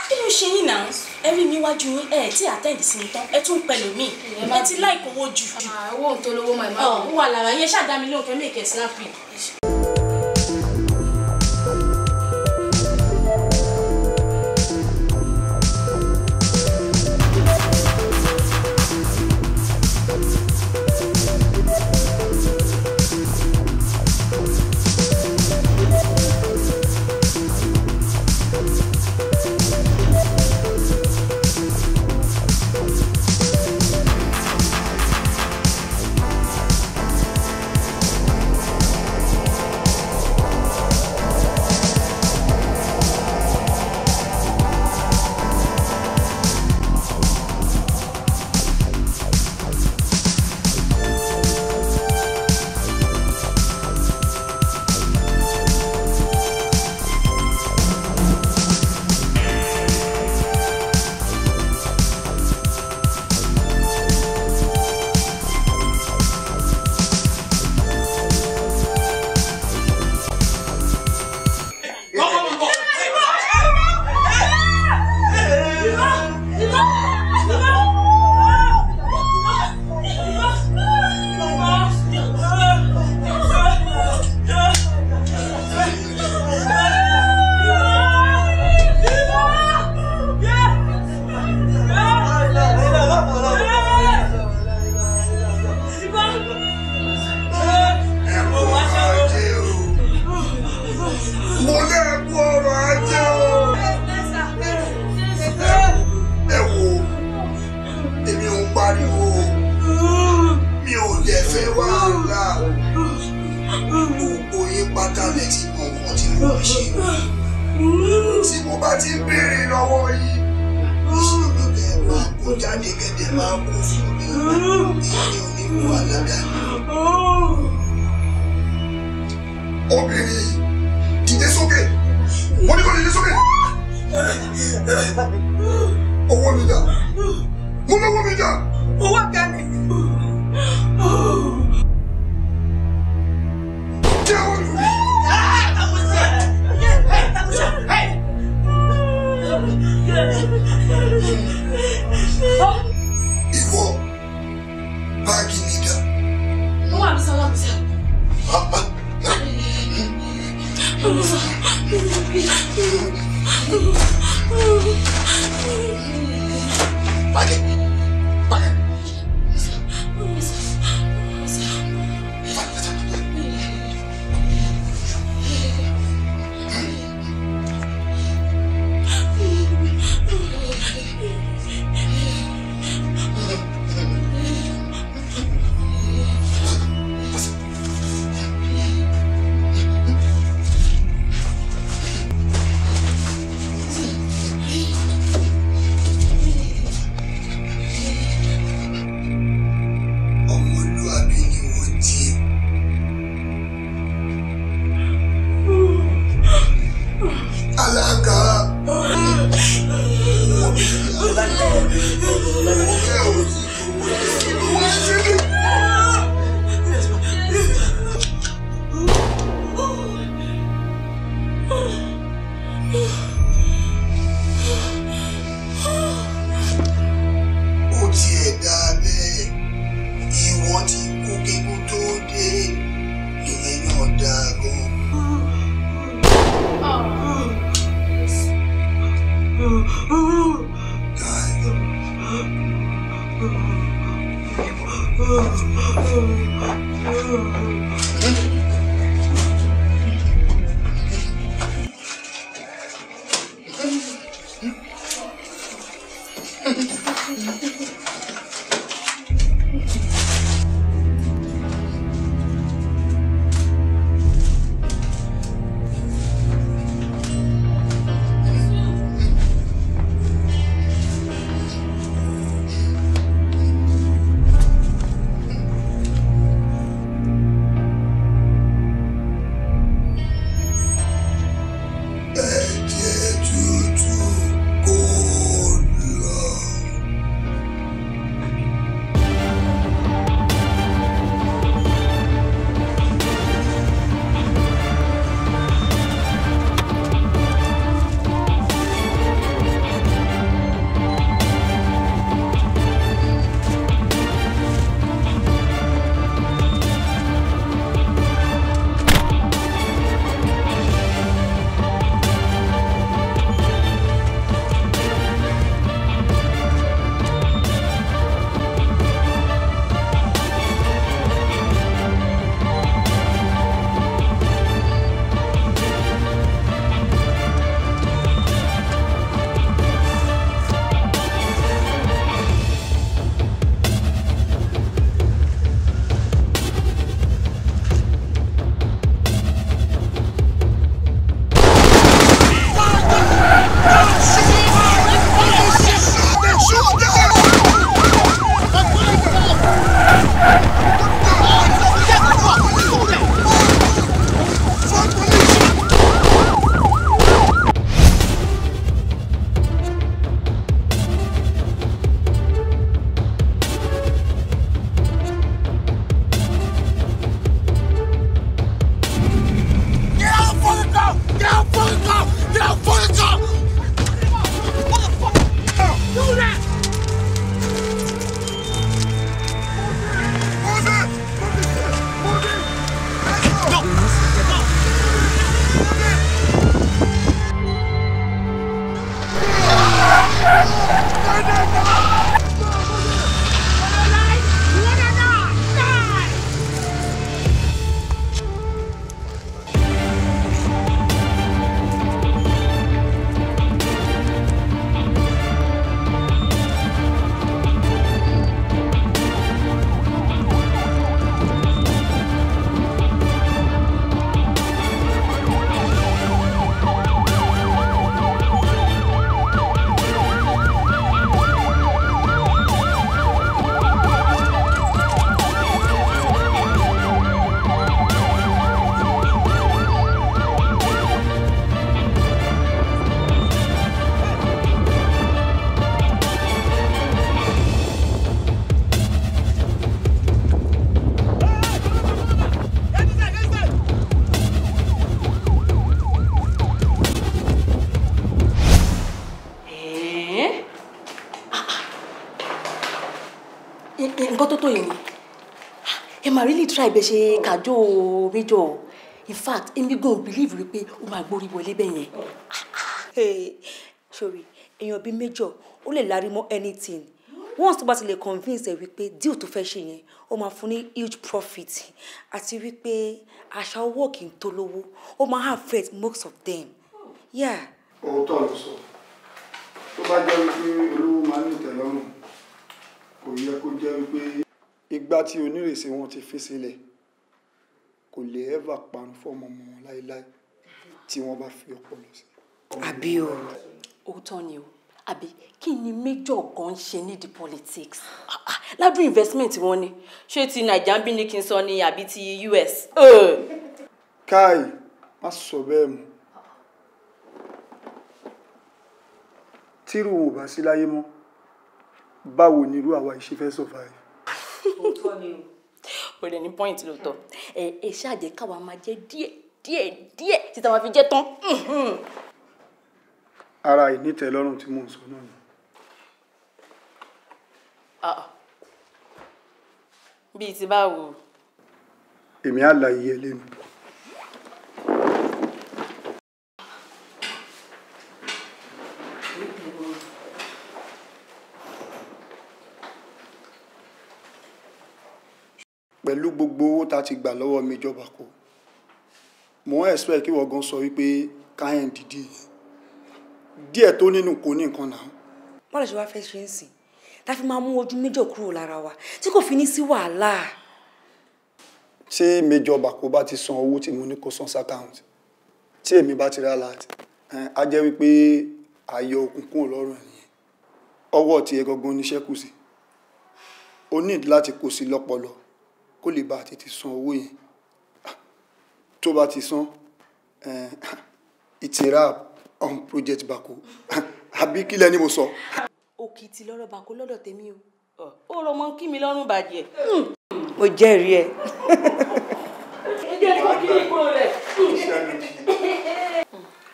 Kí ló ṣe yín náà? Ẹ rí mi wájú yín tí attend sí mi tán ẹ tún pẹ̀lú mi. Ẹ ti like owó jù. Owó òun tó lówó máa ń bá wọn. Ó wà lára yẹn ṣáà dá mi lóhùn kẹ́ make it snappy. tí mo bá ti ń béèrè lọ́wọ́ yìí ìṣòro kẹ́ máa kó jáde kẹ́dẹ̀ máa kó fún mi ìyá ni ò ní mú àgàdà. Obìnrin dìde sókè mo ní kó dìde sókè. Owó mi dà mo lọ́wọ́ mi dà. Owó kẹ́mi. Jẹ́ owó mi fún mi. Ìwọ báàgì mi dà. Mo wà bí sọ́wọ́ mi sẹ́. Báàgì. tó yẹn ni ẹ máa really try bẹ ṣe kájọ méjọ in fact èmi gan believe wípé ó máa gbórí wọlé bẹ́ẹ̀ yẹn. Sorry èèyàn bíi méjọ ó lè lárí mọ́ anything once tó bá ti lè convince ẹ wípé deal tó fẹ́ ṣe yẹn ó máa fún ní huge profit àti wípé àṣà owó kì í tó lówó ó máa affect most of them. Òótọ́ ló sọ tó bá jẹ́ wípé olówó máa ń nìtẹ́lọ́rùn kò yẹ kó jẹ́ wípé ìgbà tí onírèsí wọn ti fi sílẹ̀ kò lè ever parun fọ́mọ ọmọ wọn láéláé tí wọ́n bá fi ọpọlọ sí. Àbí o. Òótọ́ ni o àbí kí ni major gan ṣe ní the politics ládùn investment wọn ni ṣé ti naija ń bí ní kí n sọ ni àbí ti US. Káì má sọ bẹ́ẹ̀ mọ́ tírú ò bá sí láyé mọ́ báwo ni irú àwa ìṣe fẹ́ survive. Òótọ́ ni o rẹ̀ ní point lóòótọ́ ẹ ṣáàjẹ́ káwa máa jẹ́ díẹ̀ tí táwa fi jẹ́ tán. Ara ìnítẹ́lọ́rùn tí mò ń sọ náà ni. Bíi ti báwo. Èmi á la iye lẹ́nu. Pẹ̀lú gbogbo owó tá ti gbà lọ́wọ́ mi ìjọba kò mò ń expect kí wọ́n gan sọ wípé káyẹn dìde díẹ̀ tó nínú kò ní nǹkan náà. Wọ́n lè ṣe wá fẹ́ ṣe ń sìn tá fi máa mú ojú méjọ kúrò lára wa tí kò fi ní sí wàhálà. Tí Major Bako bá ti san owó tí mo ní kó san account tí èmi bá ti rà láti á jẹ́ wípé ayọ̀ òkùnkùn lọ́rùn ẹ̀yìn ọwọ́ tí ẹ gangan níṣẹ́ kù sí o need láti kó sí lọ́pọlọ kó lè bá tètè san owó yẹn tó bá ti san it's a wrap on project Bako àbí kílẹ̀ ni mo sọ. Òkìtì lọ́rọ̀ Bako lọ́dọ̀ tèmi o. Ó rọ mọ́ kí mi lọ́rùn bàjẹ́. Mo jẹ́rìí ẹ. Ẹ jẹ́ kí kí ní kúrò rẹ̀.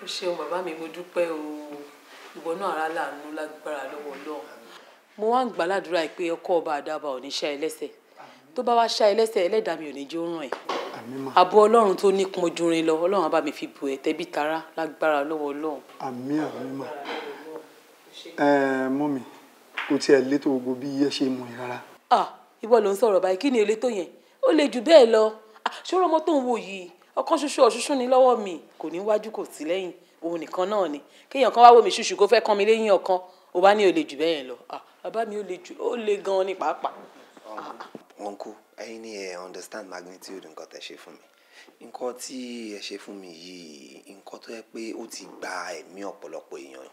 Ó ṣeun bàbá mi mo dúpẹ́ o ìwọ náà ara láàánú lágbára lọ́wọ́ Ọlọ́run. Mo wá ń gbàládùra pé ọkọ ọba àdàbà ò ní ṣá ẹlẹ́sẹ̀ tó bá wá ṣá ẹlẹ́sẹ̀ ẹlẹ́dàá mi ò ní jó ràn ẹ́. Àbọ̀ Ọlọ́run tó nípọn ojúrin lọ Ọlọ́run á bá mi fi bù ẹ́ tẹ́bí tará lágbára lọ́wọ́ Ọlọ́run. Àmín mà. Mọ́mì kò tiẹ̀ létò gbogbo bí ẹ ṣe mọ̀ ẹ́ rárá. Ìwọ ló ń sọ̀rọ̀ báyìí kí ni èlé tó yẹn ó lè jù bẹ́ẹ̀ lọ ṣòro ọmọ tó ń wò yìí ọkàn ṣoṣo ọ̀ṣoṣo ni lọ́wọ́ mi kò ní wájú kò sí lẹ́yìn òun nìkan náà ni kéèyàn kan wá wò mí ṣùṣù kó fẹ́ kán mi lẹ́yìn ọ̀kan ó bá ní ó lè jù bẹ́ẹ̀ lọ bàbá mi ó lè gan ni pàápàá. Uncle ẹ̀yin ni ẹ understand magnitude nǹkan tẹ́ ṣe fún mi nǹkan tí ẹ ṣe fún mi yìí nǹkan tó yẹ pé ó ti gba ẹ̀mí ọ̀pọ̀lọpọ̀ èèyàn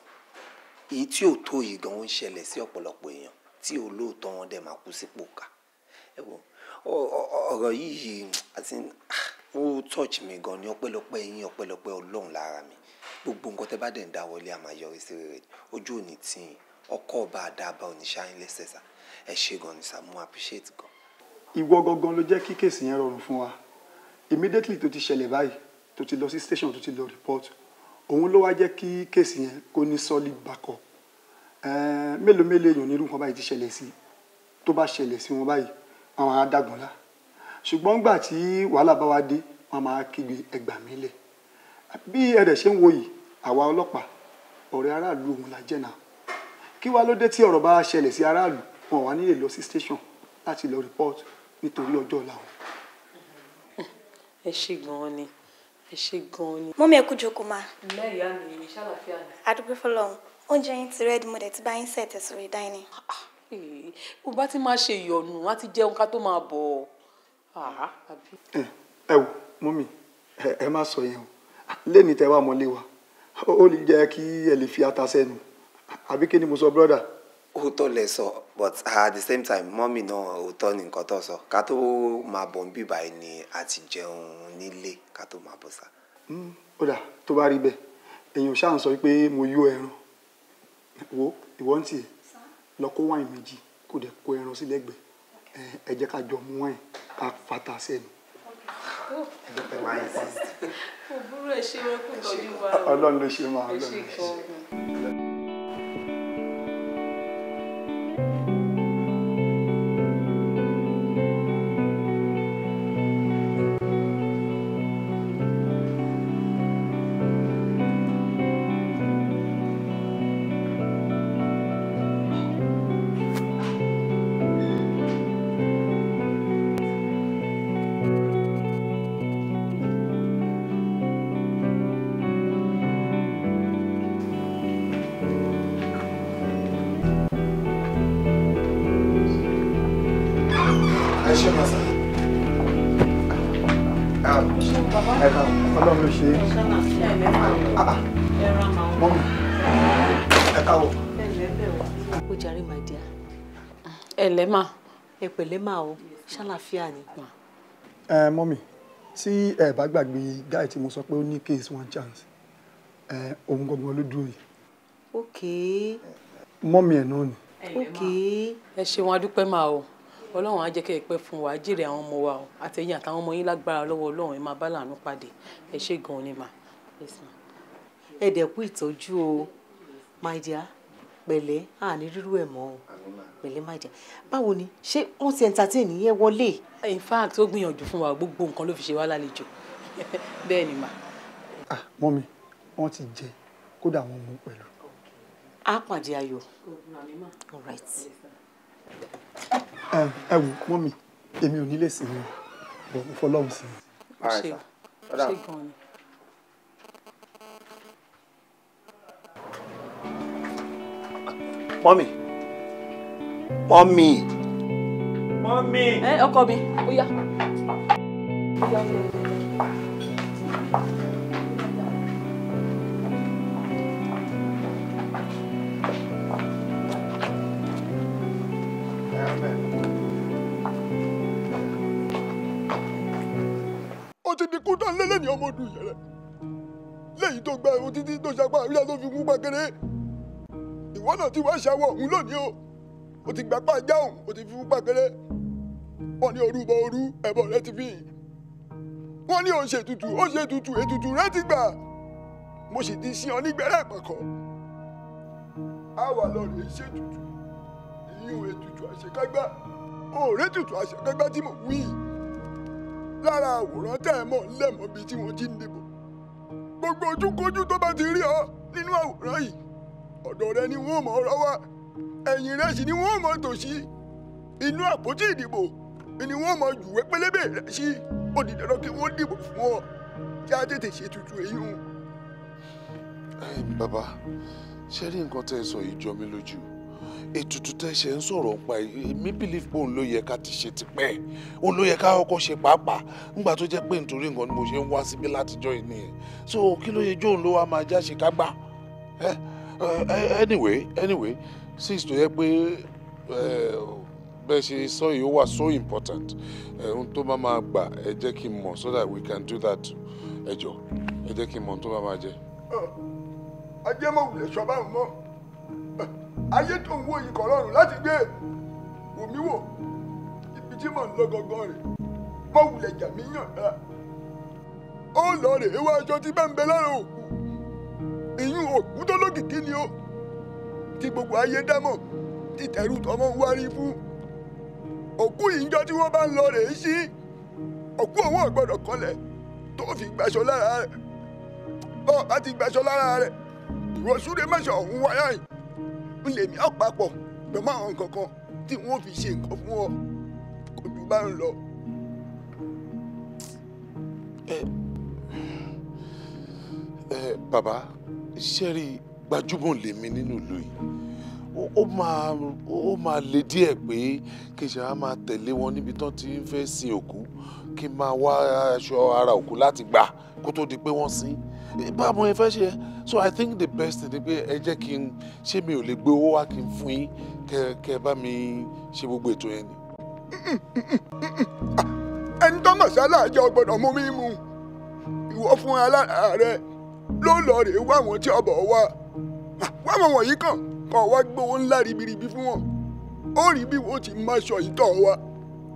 èyí tí ò tó yìí gan ń ṣẹlẹ̀ sí ọ̀pọ̀lọpọ̀ èèyàn tí olóòótọ́ wọn dẹ̀ máa kú sípò ká ẹ wo ọ̀rọ̀ yìí àti ó touch mi gan ni ọpẹ́lọpẹ́ yín ọpẹ́lọpẹ́ Ọlọ́run lára mi gbogbo nǹkan tẹ́ bá dẹ̀ ń dáwọ́lé a máa yọrí sí rere ojú òní tí ọkọ ọba àdàbà oníṣáyín lẹ́sẹ̀ sá ẹ ṣe gan ni sá mo appreciate gan. Ìwọ gangan ló jẹ́ kí kéèsì yẹn rọrùn fún wa immediately tó ti ṣẹlẹ̀ báyìí tó ti lọ sí station tó ti lọ report òun ló wá jẹ́ kí kéèsì yẹn kó ní solid backup mélòó èèyàn nírú nǹkan báyìí ti ṣẹlẹ̀ sí tó bá ṣẹlẹ̀ sí wọn báyìí àwọn adágúnlá ṣùgbọ́n gbà tí wàhálà bá wá dé wọn máa kígbe ẹgbà mí lẹ̀ bí ẹ̀rẹ̀ ṣe ń wo yìí àwa ọlọ́pàá ọ̀rẹ́ aráàlú òun la jẹ́ náà kí wá ló dé tí ọ̀rọ̀ bá ṣẹlẹ̀ sí aráàlú wọn wà nílé lọ sí station láti lọ report nítorí ọjọ́ ọ̀la wọn. Ẹ ṣé gan-an ni ẹ ṣé gan-an ni. Mọ́mí ẹ kú jókòó máa. Ilé ìyá mi ní ṣàlàfíà ni. Àdúgbò fọlọ́run oúnjẹ yín ti rẹ́ẹ̀dì mo dẹ̀ ti bá yín sẹ̀tẹ̀ sórí dining. Bó bá ti máa ṣe ìyọnu á ti jẹun ká tó máa bọ̀ ẹ wò mọ́mí ẹ má sọ yẹn o lẹ́ni tẹ́ wà mọ́lé wa ó lè jẹ́ kí ẹ lè fi ata sẹ́nu àbí kí ni mo sọ brother. Òótọ́ lẹ sọ but at the same time mọ́mì náà òótọ́ ni nǹkan tó sọ ká tó máa bọ̀ ń bíbá ẹ ní àti jẹun nílé ká tó máa bọ̀ sá. Ó dà tó bá rí bẹ́ẹ̀ èèyàn ṣáà ń sọ pé mo yó ẹran wo ìwọ ń tiẹ̀ lọ kó wáìn méjì kó dẹ̀ kó ẹran sí lẹ́gbẹ̀ẹ́ ẹ jẹ́ ká jọ mú wáìn ká fata sẹ́nu. òbúrò ẹ ṣe wọn kò tọ́jú wa. Ọlọ́run ló ṣe máa Ọlọ́run ló ṣe. Ẹ̀ka ọlọ́run ló ṣe é. Mọ́mí, ẹ̀ka wọ̀. Ó jàre my dear. Ẹlẹ́mà. Ẹ pẹ̀lẹ́ mà o, ṣàlàáfíà ni. Mọ́mí, tí ẹ bá gbàgbé guy tí mo sọ pé ó ní case one chance, òun gangan ló dúró yìí. Okay. Mọ́mí ẹ̀ náà ni. Okay. Ẹ ṣeun a dúpẹ́ máa o. Ọlọ́run á jẹ́ kẹ́ ẹ pẹ́ fún wa, jèrè àwọn ọmọ wa o. Àtẹ̀yìn àtàwọn ọmọ yín lágbára lọ́wọ́ Ọlọ́run ẹ máa bá láàánú pàdé. Ẹ ṣé gan-an ni mà. Ẹ dẹ̀ kú ìtọ́jú o, my dear. Pẹ̀lẹ́, àní rírú ẹ̀ mọ́ o. Pẹ̀lẹ́ my dear. Báwo ni? Ṣé wọ́n ti entertain yẹn wọlé? In fact, ó gbìyànjú fún wa gbogbo nǹkan ló fi ṣe wá lálejò. Bẹ́ẹ̀ ni mà. Mọ́mí, wọ́n ti jẹ, kódà wọ́n mú pẹ̀lú. Á pàdé ayọ̀. All right. Ẹ wò mọ́mí, èmi ò ní lè sìn yín, bọ̀ mo fọlọ́run sí i. Ṣé gan-an ni? Mọ́mí. Mọ́mí. Mọ́mí. Ọkọ mi, ó yá. Ó ti di kú tán lélẹ̀ ní ọmọ ọdún yẹn rẹ̀ lẹ́yìn tó gba ẹ̀rọ títí tó ṣapá àríyá tó fi mú gbàgede ìwọ náà ti wá ṣàwọ̀ òun lónìí o ó ti gbapá ajá òun ó ti fi mú gbàgede wọ́n ní orúbọ orú ẹbọ rẹ ti fi wọ́n ní òun ṣètùtù ó ṣètùtù ètùtù rẹ ti gbà mo sì ti sin ọ nígbẹrẹ ìpàkọ á wà lọ rèé ṣètùtù ìyún ètùtù àṣekágbá òòrè ètùtù àṣekágbá tí mo wí lára àwòrán tẹ́ ẹ mọ̀ lẹ́mọ̀ bíi tí wọ́n ti ń dìbò gbogbo ojúkójú tó bá ti rí ọ nínú àwòrán yìí ọ̀dọ̀ rẹ ni wọ́n mọ̀ ọ́ wá ẹ̀yìn rẹ sì ni wọ́n mọ̀ tòṣì inú àpótí ìdìbò ni wọ́n mọ̀ jùwé pélébé rẹ sí ó di dandan kí wọ́n dìbò fún ọ kí á tètè ṣètùtù èyí hùn. Bàbá ṣe rí nǹkan tẹ́ ẹ sọ yìí jọ mí lójú ètùtù tẹ́ ṣe ń sọ̀rọ̀ pa èmi believe pé òun ló yẹ ká ti ṣe tipẹ́ òun ló yẹ ká kọ́kọ́ ṣe pàápàá nígbà tó jẹ́ pé nítorí nǹkan ni mo ṣe ń wá síbí látijọ́ yìí nìyẹn so kí ló yẹ jóun ló wá máa já ṣe ká gbà anyway since tó yẹ pé bẹ́ẹ̀ ṣe sọ yìí ó wà so important ohun tó máa gbà ẹ jẹ́ kí n mọ̀ so that we can do that ẹ jọ̀ọ́ ẹ jẹ́ kí n mọ̀ ohun tó máa jẹ. ajé mọ̀ wùlẹ̀ sọ báwọn mọ́ ayé tó ń wo yìí kọ̀ lọ́rùn láti gbé wòmí wò ibi tí mò ń lọ gangan rè mọ̀ wùlẹ̀ jà mí yàn dá ó lọ rè é wá aṣọ tí bá ń bẹ lára òkú ìyún òkú tó lókìkí ni ó tí gbogbo ayé dámọ̀ tí tẹ̀rù tọmọ ń wárí fún òkú yìí ń jọ tí wọ́n bá ń lọ rè é sí òkú òun ò gbọ́dọ̀ kọlẹ̀ tó fi gbaṣọ lára rẹ̀ bọ́ọ̀ bá ti gbaṣọ lára rẹ̀ ìwọ súré mẹ́sàn ọ̀hún wáyà yìí ń lè mí ọ̀pápọ̀ pẹ̀lú àwọn nǹkan kan tí wọ́n fi ṣe nǹkan fún ọ kò jù bá ń lọ. Bàbá ṣẹ́rí gbajúmọ̀ lèmi nínú ìlú yìí ó máa le díẹ̀ pé kí n ṣe á máa tẹ̀lé wọn níbi tán ti ń fẹ́ sin òkú kí n máa wá aṣọ ara òkú láti gbà kó tó di pé wọ́n sin báwo ẹ fẹ́ ṣe so I think the best thing ni pé ẹ jẹ́ kí n ṣé mi ò lè gbé owó wá kí n fún yín kẹ́ bá mi ṣe gbogbo ètò yẹn ni. ẹni tó mọ̀ sálà jẹ́ ọgbọ́dọ̀ mú mi mu ìwọ fún alára rẹ ló lọ rèé wá àwọn tí ọbọ̀ wá wáwọn wọ̀nyí kàn kọ́ wá gbówó ńlá ribiribi fún wọn ó rí bí wọ́n ti máa ṣọ ìtọ̀ wa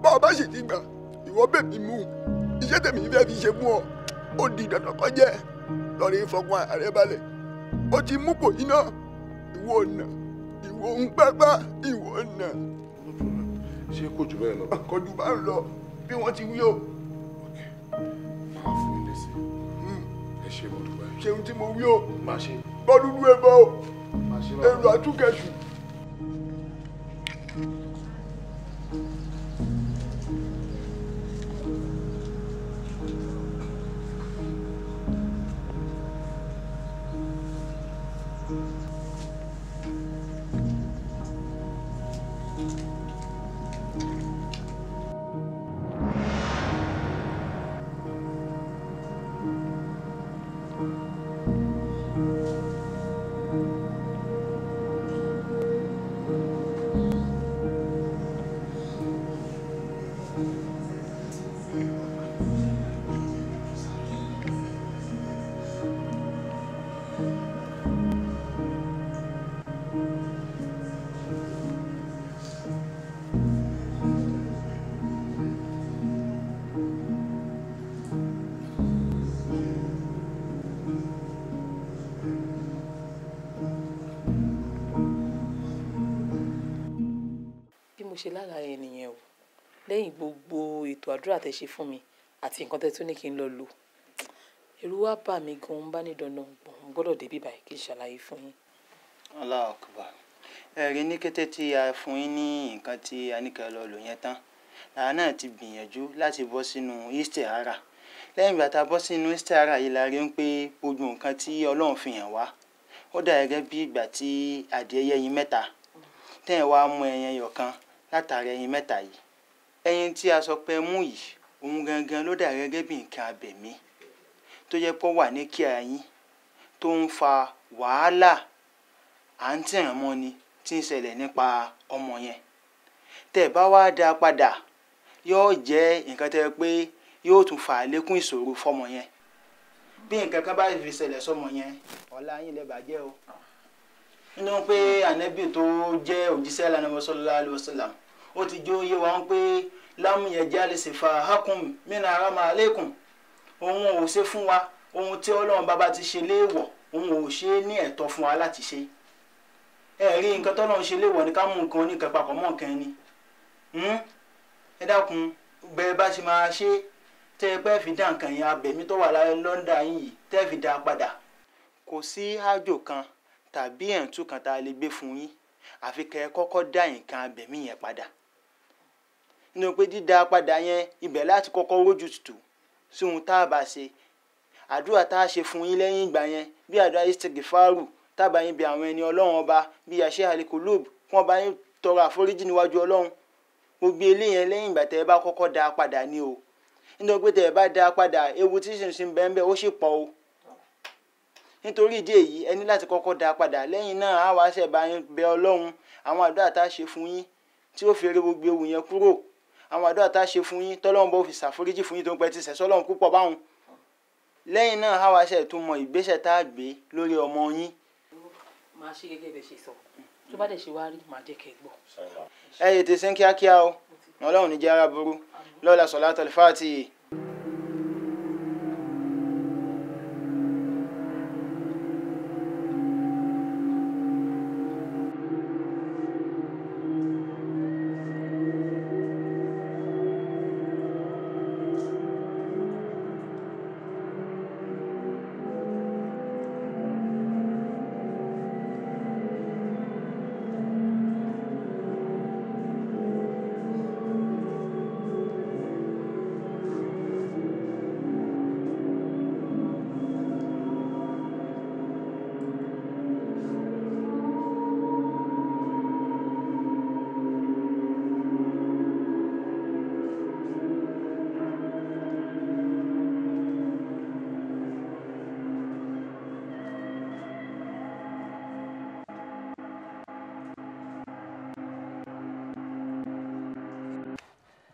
bá ọba sì ti gbà ìwọ bèbí mú iṣẹ́ tèmi fẹ́ fi ṣe fún ọ ó di dandan kó jẹ́ lọ́ọ̀rẹ́ ìfọkàn ààrẹ balẹ̀ ó ti mú kò yín náà ìwọ ọ̀nà ìwọ ń pápá ìwọ ọ̀nà. ṣé kò jù bẹ́ẹ̀ lọ. kò jù bá ń lọ bí wọ́n ti wí o. máa fún yín lésì ẹ ṣe mo dúpẹ́. ṣeun tí mo wí o. máa ṣe. bọ́dúdú ẹ bọ́ o èrò àtúkẹ̀sù. ṣe lálàá yẹn nìyẹn o lẹ́yìn gbogbo ètò àdúrà tẹ́ ṣe fún mi àti nǹkan tẹ́ tún ní kí n lọ lò ẹ̀rù wá bà mí gan-an bá ní dandan gbọ̀n gbọ́dọ̀ débi báyìí kí n ṣàlàyé fún yín. Allahu Akbar. Ẹ̀rí ní kété tí a fún yín ní nǹkan tí a ní kẹ́ lọ lò yẹn tán làwa náà ti gbìyànjú láti bọ́ sínú istihara lẹ́yìn ìgbà tá a bọ́ sínú istihara yìí la rí pé gbogbo nǹkan tí Ọlọ́run fi hàn wá ó dà gẹ́gẹ́ bí ìgbà tí adìẹ yẹ́yin mẹ́ta tẹ́yìn wá mú ẹyin ẹyọ kan látàrí ẹyin mẹ́ta yìí ẹyin tí a sọ pé mú yìí òun gangan ló dà gẹ́gẹ́ bí nǹkan abẹ̀mí tó yẹ pé ó wà ní kíá yín tó ń fa wàhálà à ń tẹ̀ràn mọ́ ni tí ń ṣẹlẹ̀ nípa ọmọ yẹn tẹ́ bá wá dá padà yóò jẹ́ nǹkan tẹ́ pé yóò tún fa àlékún ìṣòro fọmọ yẹn bí nǹkan kan bá fi ṣẹlẹ̀ sọmọ yẹn ọ̀la yín lè bàjẹ́ o nínú pé ànábì tó jẹ́ òjíṣẹ́ lánàá sallallahu alaihi wasallam ó ti jó yé wa pé lámúyẹ jálè sì fa hákùn mínà àrámà àlékún òun ò ṣe fún wa ohun tí Ọlọ́run bàbá ti ṣe léèwọ̀ òun ò ṣe ní ẹ̀tọ́ fún wa láti ṣe rí nǹkan tọ́lọ́run ṣe léèwọ̀ ní ká mú nǹkan oníkan papọ̀ mọ́ nǹkan ẹni ẹ dákun bẹ́ẹ̀ bá ti máa ṣe tẹ́ ẹ pẹ́ fi dá nǹkan yẹn abẹ̀mí tó wà láyé lọ́ńdà yín yìí tẹ́ ẹ fi dá a padà kò sí àjò kan tàbí ẹ̀ǹtù kan tá a lè gbé fún yín àfi kẹ́ ẹ kọ́kọ́ dá nǹkan abẹ̀mí yẹn padà nínú pé dídá padà yẹn ibẹ̀ láti kọ́kọ́ rójú tutù sí ohun tá a bá ṣe àdúrà tá a ṣe fún yín lẹ́yìn ìgbà yẹn bí àdúrà istighfaru tábà yín bí àwọn ẹni Ọlọ́run ọba bí àṣẹ àlekòlóòb fún ọba yín tọrọ àforíjì níwájú Ọlọ́run gbogbo eléyẹn lẹ́yìn ìgbà tẹ́ ẹ bá kọ́kọ́ dá a padà ní o nítorí pé tẹ́ ẹ bá dá a padà ewu tí ṣinṣin bẹ́ẹ̀ ó sì pọ̀ o nítorí ìdí èyí ẹ ní láti kọ́kọ́ dá a padà lẹ́yìn náà á wá ṣẹ̀ bá yín bẹ Ọlọ́run àwọn àdúrà tá a ṣe fún yín tí ó fi eré gbogbo ewu yẹn kúrò àwọn àdúrà tá a ṣe fún yín tọ́lọ́run bó fi ṣàforíjì fún yín tó ń pẹ́ ti ṣẹ̀ sọ́lọ́run púpọ̀ báwọn lẹ́yìn náà á wá ṣẹ̀ tún mọ ìgbésẹ̀ tá a gbé lórí ọmọ yín. máa ṣe gẹ́gẹ́ bẹ́ẹ̀ ṣe sọ tó bá dẹ̀ ṣe wá rí màá jẹ́ kẹ́ gbọ́. ẹ yètè sí kíákíá o Ọlọ́run ní jẹ́ ara burú lọ́la sọ̀látọ̀lì fáàtì.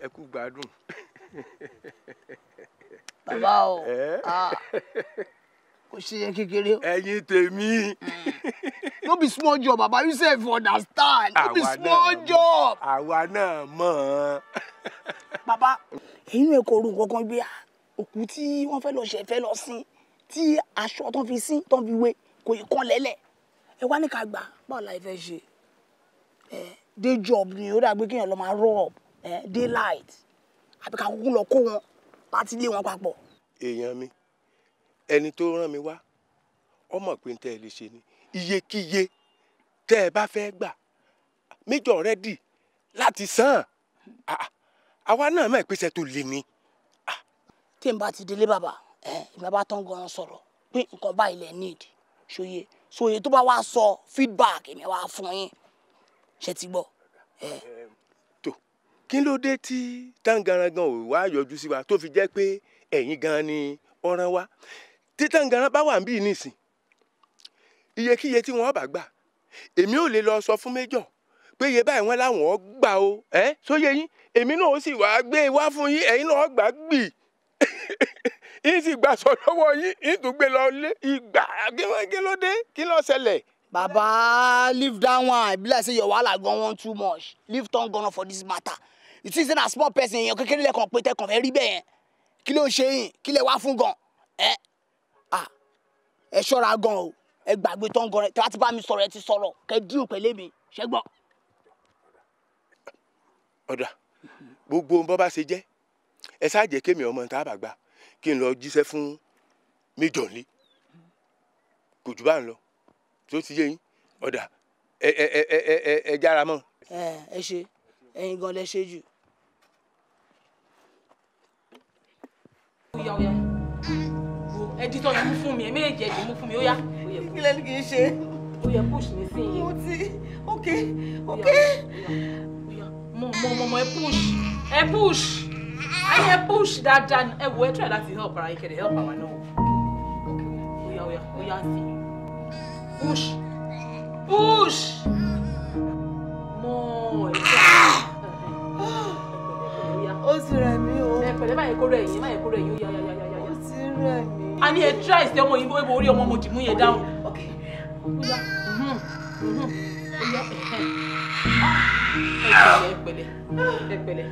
ẹ kú gbádùn. bàbá o kò ṣe yẹn kékeré. ẹ̀yin tèmi. no be small job baba you sef understand no be small job. àwa náà mọ̀ ọ́n. bàbá ẹ̀yin náà kò rú nǹkan kan gbé òkú tí wọ́n fẹ́ lọ ṣe fẹ́ lọ sin tí aṣọ tó fi sin tó fi wé kò yí kán lẹ́lẹ̀ ẹ wá ní ká gbà báwo la fẹ́ ṣe day job ni ó dàgbé kéèyàn lọ máa rub daylight àbí ká kúkú lọ kó wọn láti lé wọn papọ̀. èèyàn mi ẹni tó rán mi wá ọmọ pé ń tẹ́ ẹ lè ṣe ni iyekíye tẹ́ ẹ bá fẹ́ gbà méjọ rẹ́dì láti san àwa náà mọ̀ ìpèsè tó le ni. tí n bá ti délé bàbá ìgbà bá tán gan-an sọ̀rọ̀ pé nǹkan báyìí lẹ̀ need ṣòye ṣòye tó bá wá sọ feedback èmi wá fún yín ṣe ti gbọ́. tó kí ló dé tí Tangaran gan ò wá yọjú sí wa tó fi jẹ́ pé ẹ̀yin gan ni ọ̀ràn wa tí Tangaran bá wà ń bí nísìn iyekíye tí wọ́n bá gbà èmi ò lè lọ sọ fún méjọ pé iye báyìí wọ́n láwọn gbà o sóye yín èmi náà ó sì wá gbé wá fún yín ẹ̀yin náà gbà gbì yín sì gbà sọ lọ́wọ́ yín yín tún gbé lọ lé ìgbà kí ló dé kí ló ṣẹlẹ̀. baba leave that one e be like say your wahala gan wan too much leave Tangaran for this matter you think say na small person èèyàn kékeré lẹ́kàn pé tẹ́kàn fẹ́ rí bẹ́ẹ̀ yẹn kí ló ń ṣe yín kí lẹ wá fún gan ẹ ṣọ́ra gan o ẹ gbàgbé Tangaran tí wàá ti bá mi sọ̀rọ̀ ẹ ti sọ̀rọ̀ kẹ́ dín pẹ̀lẹ́ mi ṣẹ́gbọ́n. ọ̀dà gbogbo bọ́ bá ṣe jẹ́ ẹ ṣáà jẹ́ kémi ọmọ tá a bá gbà kí n lọ jíṣẹ́ fún méjọ̀ ní kò jù bá ń lọ tó ti yé yín ọ̀dà ẹ jára mọ́. ẹ ṣe ẹ̀yin gan lẹ ṣe jù. Oya oya ẹdítọ̀ yẹn mú fún mi ẹ méjèèjì ẹdí mú fún mi ó yá. kí lẹ́nu kì í ṣe. ó yẹ push mi sí yín. mo ti ok. Mọ ẹ push ayé push dáadáa ẹ wo ẹ try láti help ara yín kẹ̀dẹ̀ help àwa náà. Oya sí push mọ ẹ ó ti rẹ̀ mí o. ẹ pẹ̀lẹ́ báyìí kó rẹ̀ yín ó yá. ó ti rẹ̀ mí. a ní ẹ try sí ọmọ yìí bó orí ọmọ mo dì mú yẹn dáhùn. Ẹ pẹ̀lẹ́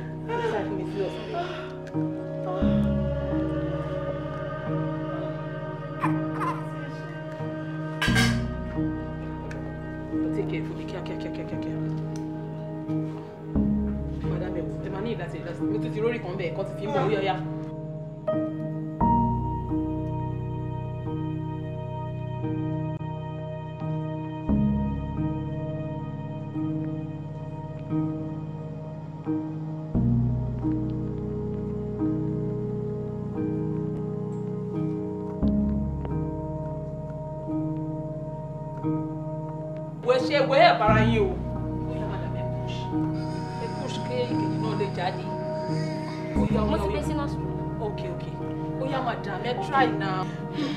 take care fún mi kíákíá. Madame ẹ máa ní ìlàsì mo tún ti rórí kan bẹ́ẹ̀ kọ́ ti fi ń bọ̀ ó yá. Ṣe wẹ́ ẹ̀ bára yín o. Bóyá madame ẹ push kéèkì náà lè jáde. Mo ti gbé sí nọ́ọ̀sì. Okay. Bóyá madame ẹ try now.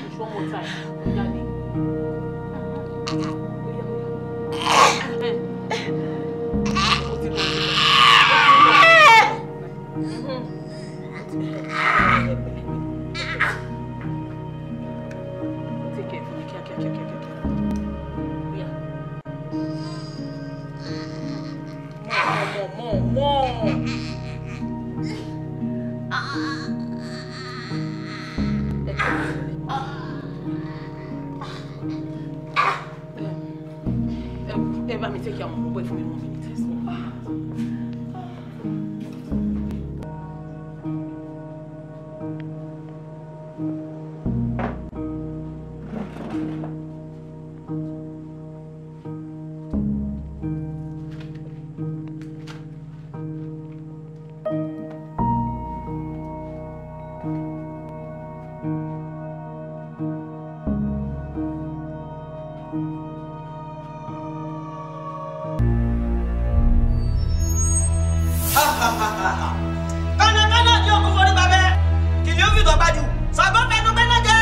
Push one more time. Bóyá ni. Take care fún mi kíákíá. More. Ẹ bá mi take care of my boy for me 1 minute. Kánàkánà tí o kò forí babẹ́ kìnìún fi tọ́gbà jù sọ̀gbọ́n fẹnu gbẹ́nà jẹ́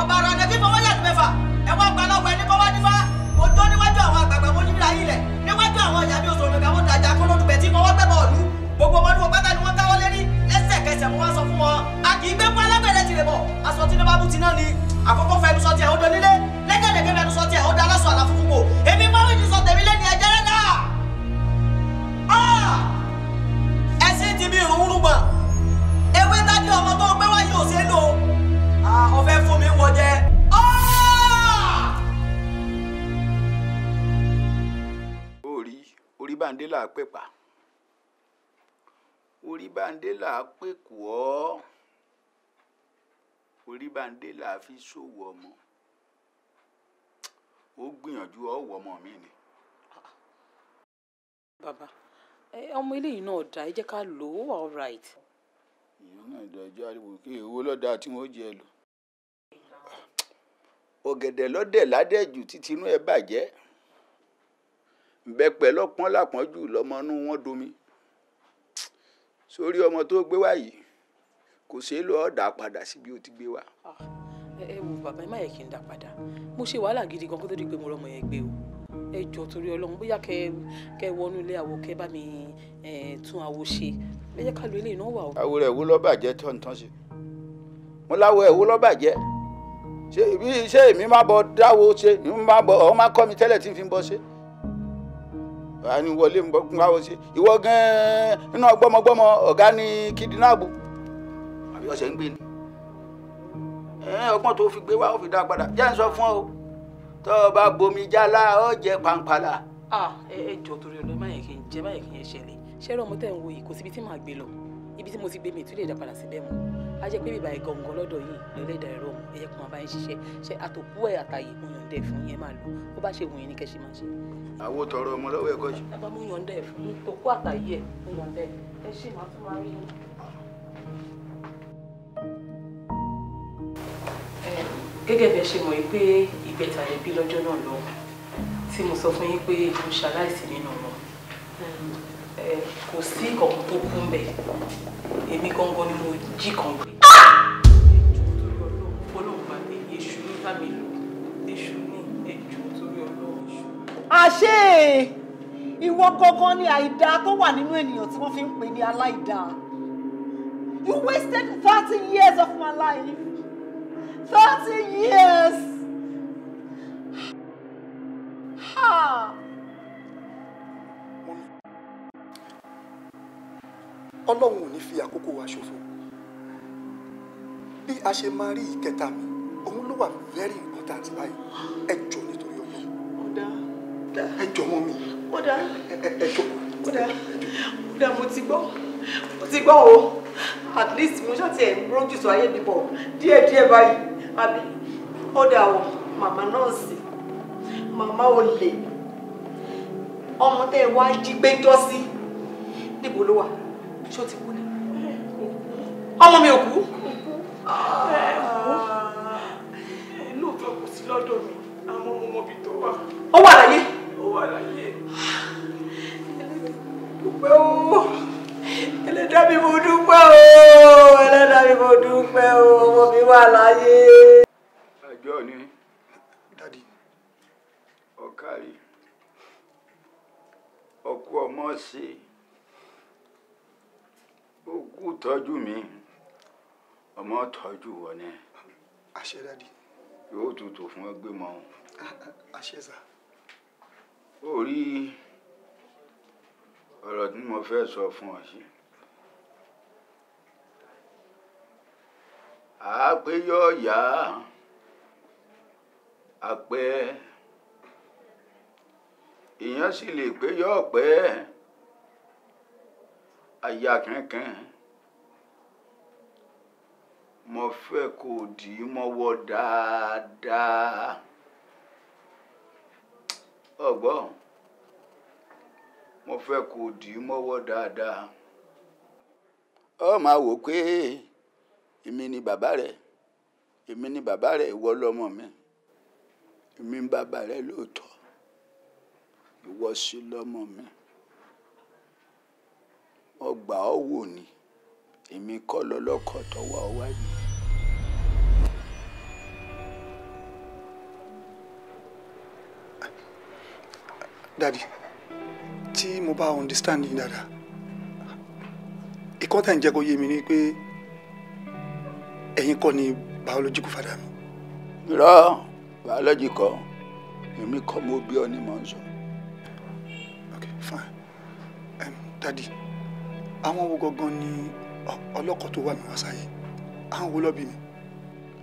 ọba ọ̀rọ̀ ọ̀dẹ kí fọwọ́ yàtọ̀ mẹ́fà ẹ̀wọ̀n gbalọ́wọ́ ẹni kọ́ wá nífà mo tó níwájú àwọn àgbààgbà mo níbi ayé lẹ̀ níwájú àwọn ìyá mi òṣòro mẹ́ka mo dàjà kó lódùbẹ̀ tí mo wọ́n gbẹ́ bọ́ọ̀lù gbogbo ọmọdún wọn pátá ni wọ́n káwọ́ lérí lẹ́sẹ̀kẹsẹ̀ mo wá sọ fún wọn a kì í gbé fún alágbẹ̀dẹ tirẹ̀ bọ̀ aṣọ tí nípa bú ti náà ni àkọ́kọ́ fẹnu sọ tiẹ̀ ó do nílé lẹ́gẹ̀lẹ́gẹ̀ fẹnu sọ tiẹ̀ ó da aláṣọ àlàfo fúnpọ̀ èmi máa ń sọ tèmi lẹ́ni ẹ̀jẹ̀ rẹ̀ náà ẹ̀sìn ti bí ìrùnrùngbọ̀n ewé tájú ọmọ tó gbé wáyé ò ṣe é lò ọ̀fẹ́ fún mi wọ jẹ. orí báńdé là á pè pa orí báńdé là á pè kù ọ́ orí báńdé là á fi ṣòwò ọmọ ó gbìyànjú ọ̀wọ́ ọmọ mi ni. Bàbá ọmọ eléyìí náà dá ẹ jẹ́ ká lò ó wà all right. ìyẹn náà ìdájọ́ àríwò kí èwo lọ́dà tí wọ́n jẹ lò. ọ̀gẹ̀dẹ̀ lọ́dẹ̀ ládẹ́jù títí inú ẹ bàjẹ́ bẹ́pẹ̀ lọ́pọ́n lápọ́njù lọ́mọ inú wọn domi sórí ọmọ tó gbé wá yìí kò ṣeé lọ ọ̀dà padà síbi ó ti gbé wá. ẹ wo bàbá ẹ má yẹ kí n dá padà mo ṣe wàhálà gidi gan kó tó di pé mo rọmọ yẹn gbé o ẹ jọ torí Ọlọ́run bóyá kẹ wọnú ilé àwo kẹ bá mi tún àwo ṣe ẹ jẹ́ ká lo ilé ìnáwó àwọn. àwo rẹ̀ wo ló bàjẹ́ tọ̀ntàn ṣe mo láwo ẹ̀ wo ló bàjẹ́ ṣé èmi má bọ dáwo ṣe èmi má bọ ọ má kọ́ mi tẹ́lẹ̀ tí n fi bọ́ ṣe àní wọlé ń bọ́ wáwo ṣe ìwọ gan-an iná gbọ́mọgbọ́mọ ọ̀gá ní kidinabu àbí ọ̀sẹ̀ ń gbé ni ọgbọ́n tó fi gbé wá ó fi dá padà jẹ́ ń sọ fún ọ tó o bá bomi jálá ó jẹ pàǹpàlà. ẹ jọ torí Ọlọ́run má yẹ kí n jẹ má yẹ kí n ṣẹlẹ̀ ṣẹ́rọ ọmọ tẹ̀ ń wo yìí kò síbi tí màá gbé lọ ibi tí mo ti gbé mi ìtúlẹ̀ dá padà síbẹ̀ mọ́ a jẹ́ pé bíbá ẹ̀ gangan lọ́dọ̀ yìí lọ́lẹ́dà ẹ̀rọ mu ẹ̀yẹ kó máa bá yín ṣiṣẹ́ ṣe àtòkú ẹ̀ àtàyè mo yànjẹ́ fún yẹn máa lò bó bá ṣe wù yín ní kẹ́ ṣe máa ṣe. àwo tọrọ ọmọ lọ́wọ́ ẹ̀kọ́ ṣe. bàbá mo yànjẹ́ fún tòkú àtàyè ẹ̀ mo yànjẹ́ ẹ ṣì máa tún máa rí yín. gẹ́gẹ́ bí ẹ ṣe mọ̀ yìí pé ìbẹ̀tà lè bí lọ́jọ́ náà lọ tí mo sọ fún yín pé mo ṣaláìsí nínú wọn kò sí ìkọ̀kọ̀ tó kú ń bẹ̀ èmi gangan ni mo jí kan gbé. èṣù ní bá mi lò èṣù ní èjò torí ọlọ́run. àṣé ìwọ gangan ni àìdá tó wà nínú ènìyàn tí wọ́n fi ń pè ní aláìdá. You wasted 30 years of my life. 30 years. Ha. Ọlọ́run ò ní fi àkókò wa ṣòfò. Bí a ṣe máa rí ìkẹta mi, òun ló wà very important báyìí. Ẹ jọ̀ọ́ nítorí Ọlọ́run. Ẹ jọ̀ọ́ mọ́ mi. Ẹ jókòó. Kódà mo ti gbọ́ o. At least mo ṣáà ti ẹ̀ ń rójú sọ ayé mi bọ̀ díẹ̀díẹ̀ báyìí. Àbí kódà o, màmá nọ́ọ̀sì, màmá olè, ọmọ tẹ́ ẹ wá jí gbẹ́jọ́ sí, níbo ló wà? Ṣé o ti kú ni? Ọmọ mi ò kú? Lóòótọ́ kò sí lọ́dọ̀ mi, àmọ́ mo mọ ibi tó wà. Ó wà láyé? Ó wà láyé. Dúpẹ́ o, ẹlẹ́dàá mi mo dúpẹ́ o, ẹlẹ́dàá mi mo dúpẹ́ o, ọmọ mi wà láyé. Àjọ ni dádì ọ̀kárí ọkọ ọmọ sí òkú tọ́jú mi ọmọ tọ́jú wọ̀nẹ́. Àṣẹ dádì. Yóò tutù fún ẹgbẹ́ mọ́. Àṣẹ sà. Ó rí ọ̀rọ̀ tí mo fẹ́ sọ fún ọ sí. Àpé yóò yá àpẹ èèyàn sì lè pé yóò pẹ́ àyà kankan mo fẹ́ kó dì í mọ́wọ́ dáadáa ọgbọ́n mo fẹ́ kó dì í mọ́wọ́ dáadáa ọ máa wò pé èmi ni bàbá rẹ ìwọ lọmọ mi èmi ń bàbá rẹ lóòótọ́ ìwọ sí lọmọ mi ọgbà ọ wò ni èmi kọ́ lọ́lọ́kọ̀ tọwọ́ wáyé. Daddy, tí mo bá understand yín dáadáa ìkọ́ tẹ̀ ń jẹ́ kó yé mi ni pé ẹ̀yin kọ́ ni biological father mi. irọ́ biological èmi kọ́ mo bí ọ ní mò ń sọ. Okay, fine. Daddy, àwọn wo gangan ni ọlọ́kọ̀ tó wà mí wá sáyé àwọn wo ló bí mi.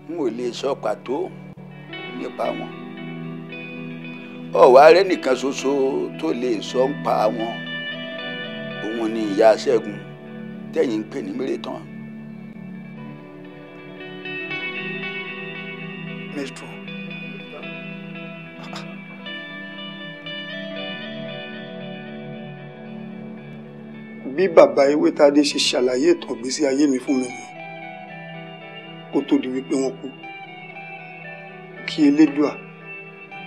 n ò lè sọ pàtó nípa wọn ọ̀wá rẹ nìkan ṣoṣo tó lè sọ ń pa wọn òun ni ìyá Ṣẹ́gun tẹ̀yìn ń pè ní Mẹ́rẹ̀tàn. Mẹ́tò. Bí bàbá Ewétádé ṣe ṣàlàyé ìtàn ìgbésí ayé mi fún mi nìyẹn kó tó di wípé wọ́n kú kí Elédùà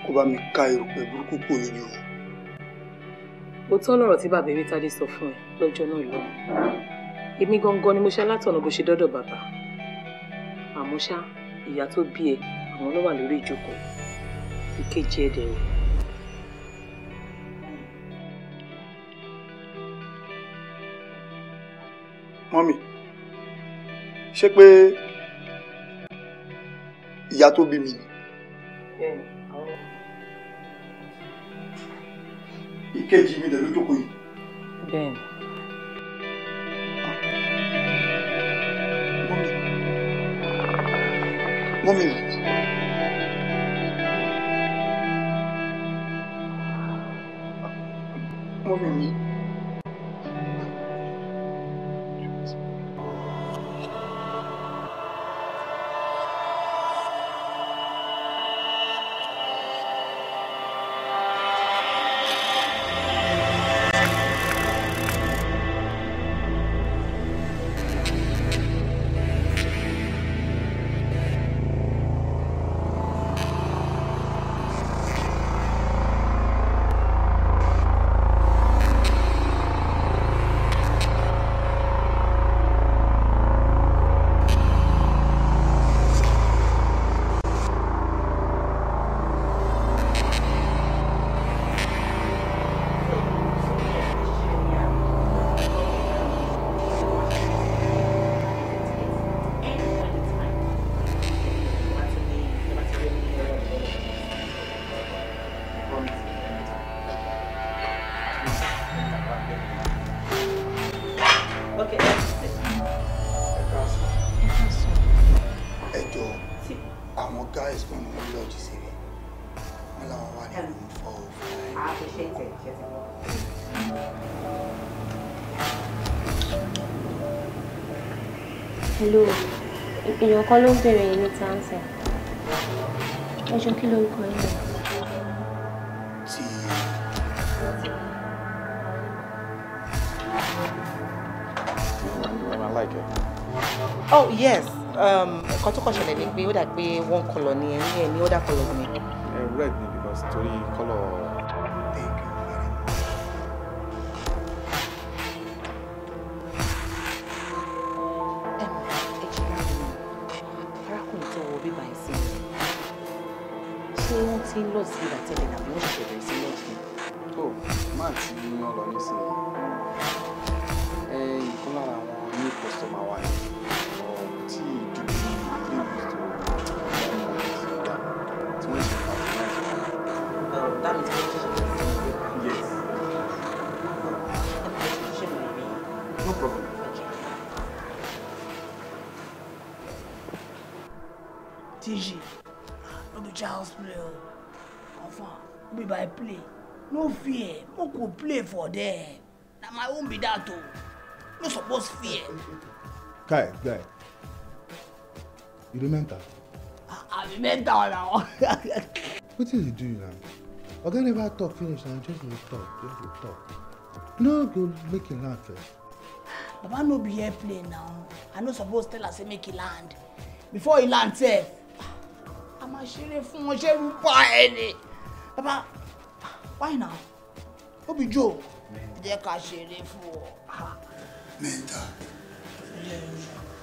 kó bá mi ká erùpẹ̀ burúkú kúrò lójú wọn. Ó tọ́ lọ́rọ̀ tí bàbá Ewétádé sọ fún ẹ lọ́jọ́ náà lọ. Èmi gangan ni mo ṣe alátọ̀nà bó ṣe dọ́dọ̀ bàbá. Àmọ́ ṣá ìyá tó bí ẹ àwọn ló wà lórí ìjókòó. Ìkejì ẹ̀ dẹ̀ rẹ̀. Mọ́mì, ṣé pé ìyá tó bí mi ni? Ìkejì mi dẹ̀ ló jókòó yìí. Bẹ́ẹ̀ni. Mọ́mì. Mọ́mì mi. àwọn guys kan ní wọ́n lọ́ọ̀jì síbi wọ́n làwọn wà ní room 405. Appreciate it. Hello, èèyàn kan ló ń bèrè yín ní táǹsì. Ẹ jọ kí lórúkọ yín lọ? I like it. Oh yes. Nǹkan tó kàn ṣẹlẹ̀ ni pé ó dà pé one colour ni ẹ̀ ní other colour ni. Red ni because torí colour. Arákùnrin tó wọ bíbá ẹ̀ sí ṣé wọ́n ti ń lọ sí ìgbà tẹ́lẹ̀ tàbí wọ́n ṣẹ̀ṣẹ̀ bẹ̀rẹ̀ sí lọ́ọ̀tì? Oh, máa ti yan lọ nísìnyí. Ìkan lára àwọn new customer wa ni tí ìdúró ilé ìwé tó tí wọ́n ṣe patronize. That means wọ́n ṣẹ̀ṣẹ̀ bẹ̀rẹ̀ sí lọ́ọ̀tì. Yes. No problem. TG, no be child's play o. Confirm, be by play. No fear, no go play for them. Na my own be that o. No suppose fear. Guy, you dey mental? I be mental now. Wetin you do now? Oga never talk finish now, just dey talk. No go make him land first. Baba no be airplane now. I no suppose tell her say make he land. Before he land sef, I'm a ṣeré fún wọn ṣe rúpa ẹni. Baba, why now? No be joke. Jẹ́ ká ṣeré fún ọ. Mental.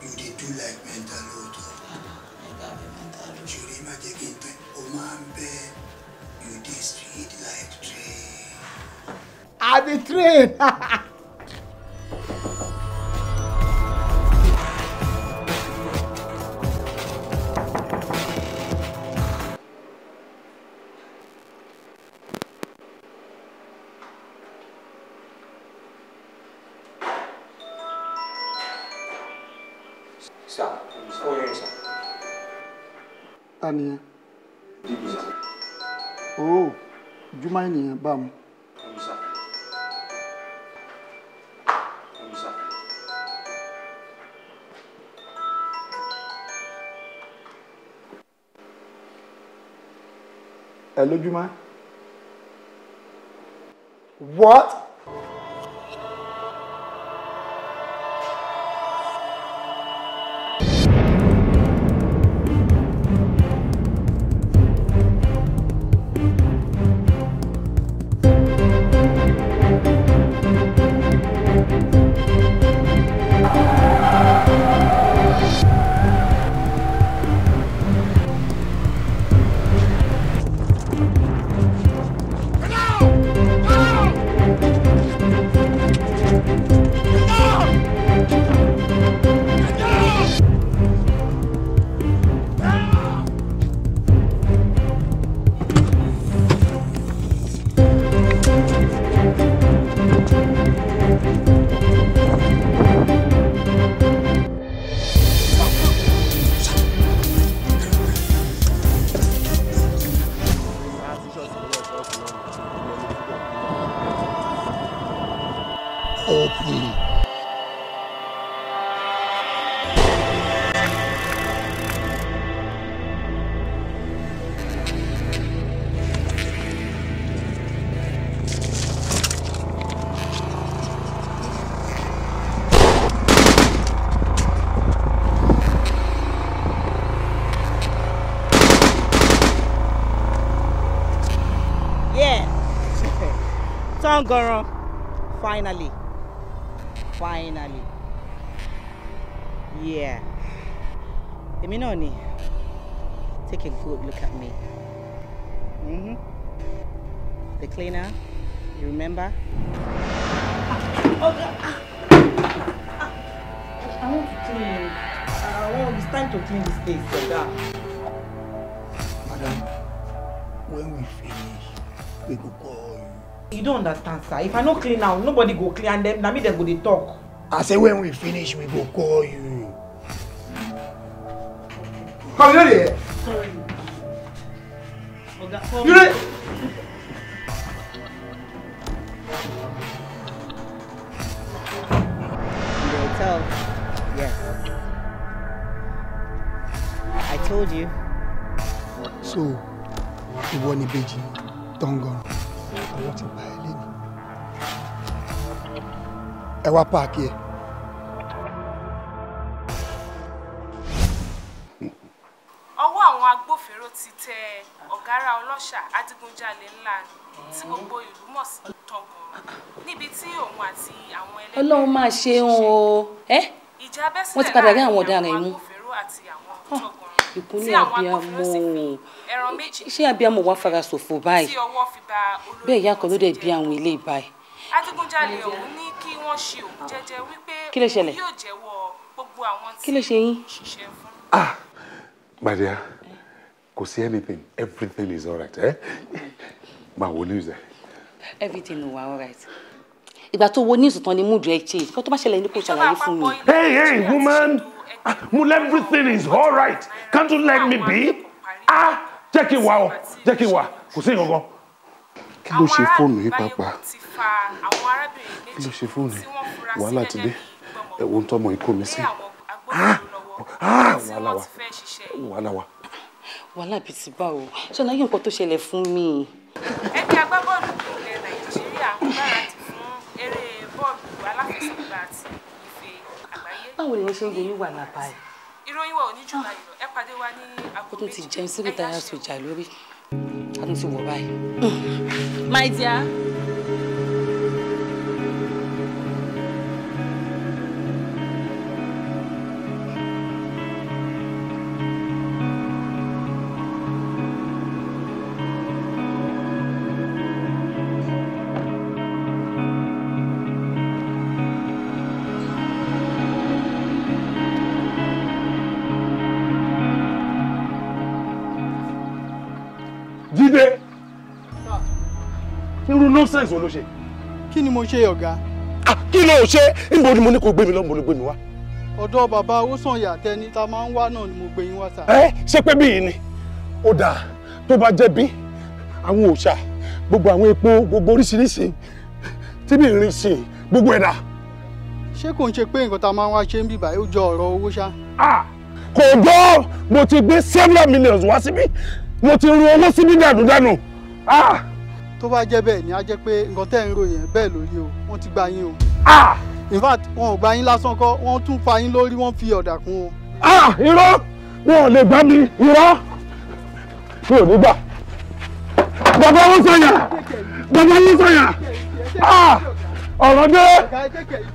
You dey do like mental lóòótọ́. Ṣòrí má jẹ́ kí n tẹ́ o máa ń bẹ́ you dey street like train. I be train. Sir, oh yes, sir. Tani ẹ? Dídì sir. Oh, Juma ènìyàn bá mu. Oh sir. Oh sir. Hello, Juma. What? Tangaran, finally. Yeah. Èmi náà ni. Take a good look at me. The cleaner, you remember? I want to clean. It's time to clean this place, Oga. Madam, when we finish, we go call you. You don't understand, sir. If I no clean now, nobody go clean them. That means they go dey talk. I say when we finish, we go call you. Come here. Sorry. Hotel. Yes. I told you. So, ìwọ ni Beji, Tangaran. Àwọn ti bá ẹ lẹ́nu. Ẹ wá páàkì ẹ. Ọwọ́ àwọn agbófinró ti tẹ ọ̀gárá ọlọ́ṣà adigunjalè ńlá tí gbogbo ìlú mọ̀ sí Tangaran níbi tí òun àti àwọn ẹlẹ́gbẹ́ Ọlọ́run máa ṣe o. Ìjà bẹ́ sílẹ̀ wọ́n ti padà rí àwọn láàrin ọ̀daràn yìí mú. agbófinró àti àwọn Ìkúnlẹ̀ abiyamọ. Ṣé abiyamọ wàá fara ṣòfò báyìí? tí ọwọ́ fi ba olórí Bẹ́ẹ̀ ìyá kan ló dẹ̀ bí àwọn ilé ìbáyìí. adigunjalè ọ̀hún ní kí wọ́n ṣe òun jẹ́jẹ́ wípé Kí ló ṣẹlẹ̀? yóò jẹ́wọ́ gbogbo àwọn Kí ló ṣe yín? ṣiṣẹ́ fún. My dear, kò sí anything, everything is alright, eh? Ma wo news ẹ. Everything will be alright. Ìgbà tó wo news tán ni mood rẹ̀ change. Kó tó bá ṣẹlẹ̀ ní kó ṣàlàyé fún mi. Hey, woman! Mul, everything is alright. Can't you let me be? Jẹ́ kí n wá o, jẹ́ kí n wá. Kò sí nǹkan kan. Kí ló ṣe fóònù yìí pàápàá? Kí ló ṣe fóònù yìí? Wàhálà ti dé. Ẹ̀wọ̀n ń tọ́mọ ikú mi sí. Wàhálà wa. Wàhálà wa. Wàhálà bíi ti bá o. Ṣé ọ̀nà yìí nǹkan tó ṣẹlẹ̀ fún mi? Ẹgbẹ́ agbábọ́ọ̀lù ilẹ̀ Nàìjíríà ń gbáradì fún eré bọ́ọ̀lù aláfẹsẹ̀gbá àti ife àgbáyé. Báwo ni ṣe ń gbé ní wàhálà báyìí? Ìròyìn wa ò ní jù báyìí lọ. Ẹ pàdé wa ní Kó tó ti jẹun sí ìtayà sójà lórí. A tún ti wọ̀ báyìí. My dear. Jídé! Irú nonsense wo ló ṣe? Kí ni mo ṣe ọ̀gá? Kí ló ṣe? Níbo ni mo ní kó gbé mi lọ, mo ló gbé mi wá? Ọ̀dọ̀ bàbá Owósànyà tẹni tá máa ń wá náà ni mo gbé yín wá sà. Ṣé pé bí yìí ni? Ó dáa, tó bá jẹ́ bí àwọn òòṣà, gbogbo àwọn epo, gbogbo oríṣiríṣi, tí bí ìrìn sí, gbogbo ẹ̀dá. Ṣé kò ń ṣe pé nǹkan tá máa ń wá ṣe ń bíbà ó jọ ọ̀rọ̀ owó ṣá? Kò jọ, mo ti gbé several millions wá síbí. Mo ti run owó síbí dànù. Tó bá jẹ́ bẹ́ẹ̀ ni á jẹ́ pé nǹkan tẹ́ ń ròyìn bẹ́ẹ̀ lórí o, wọ́n ti gba yín o. In fact, wọn ò gba yín lásán kọ́, wọ́n tún fa yín lórí, wọ́n fi ọ̀dà kún o. Irọ́! Wọn ò lè gbá mi, irọ́! Mi ò ní gbà. Bàbá Owósànyà! Bàbá Owósànyà! Ọ̀rọ̀ dé!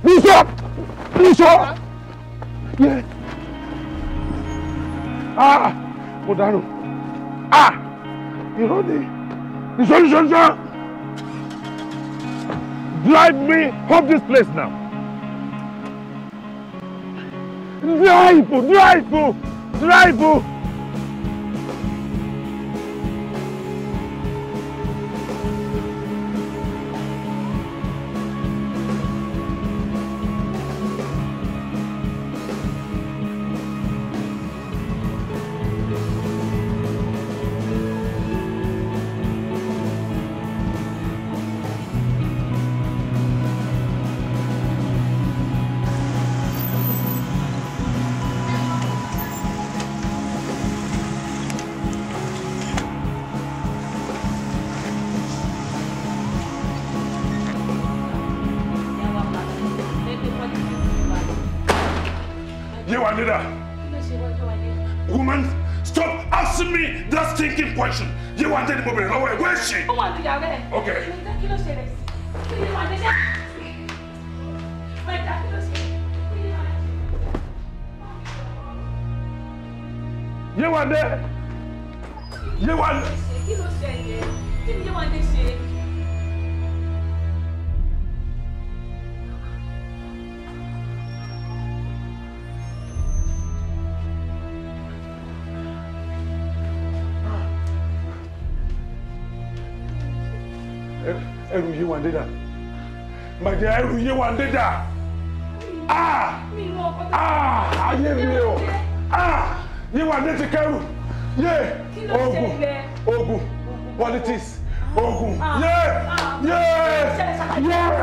Bishop! Mo dànù. Irọ́ ni. Nìṣó. Drive me off this place now. Drive! Woman, stop asking me that stinking question. You wanted to move it away. Where is she? Okay. Yewande! Ẹrù Yewande dà. My dear, ẹrù Yewande dà. Ayé mi o. Yewande ti kẹ́rù. Ogun. politics, ogun. Yeah! Yeah! Yeah!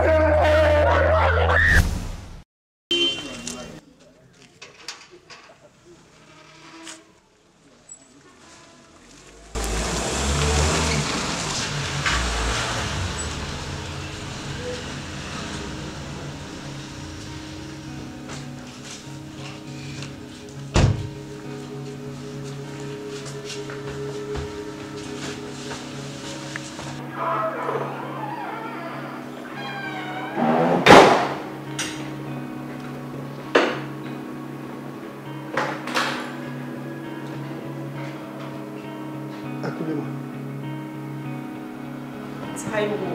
Taiwo,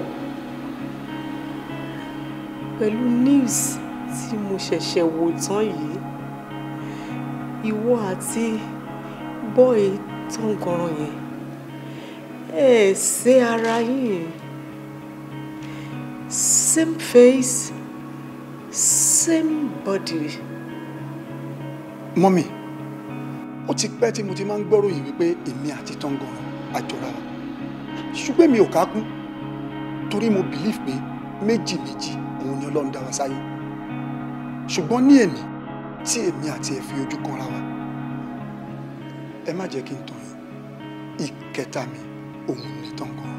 pẹ̀lú news tí mo ṣẹ̀ṣẹ̀ wò tán yìí, ìwọ àti bọ́ì Tangaran yẹn, ẹ ṣe ara yín. Same face, same body. Mọ́mì, ó ti pẹ́ tí mo ti máa ń gbọ́rọ̀ yìí wípé èmi àti Tangaran àjọra wa. Ṣùgbọ́n mi ò ká kún torí mo believe pé méjì òun ni Ọlọ́run dá wa sáyé. Ṣùgbọ́n ní èmi tí èmi àti ẹ̀ fi ojú kanra wa, ẹ má jẹ́ kí n tàn yín, ìkẹta mi òun ni Tangaran.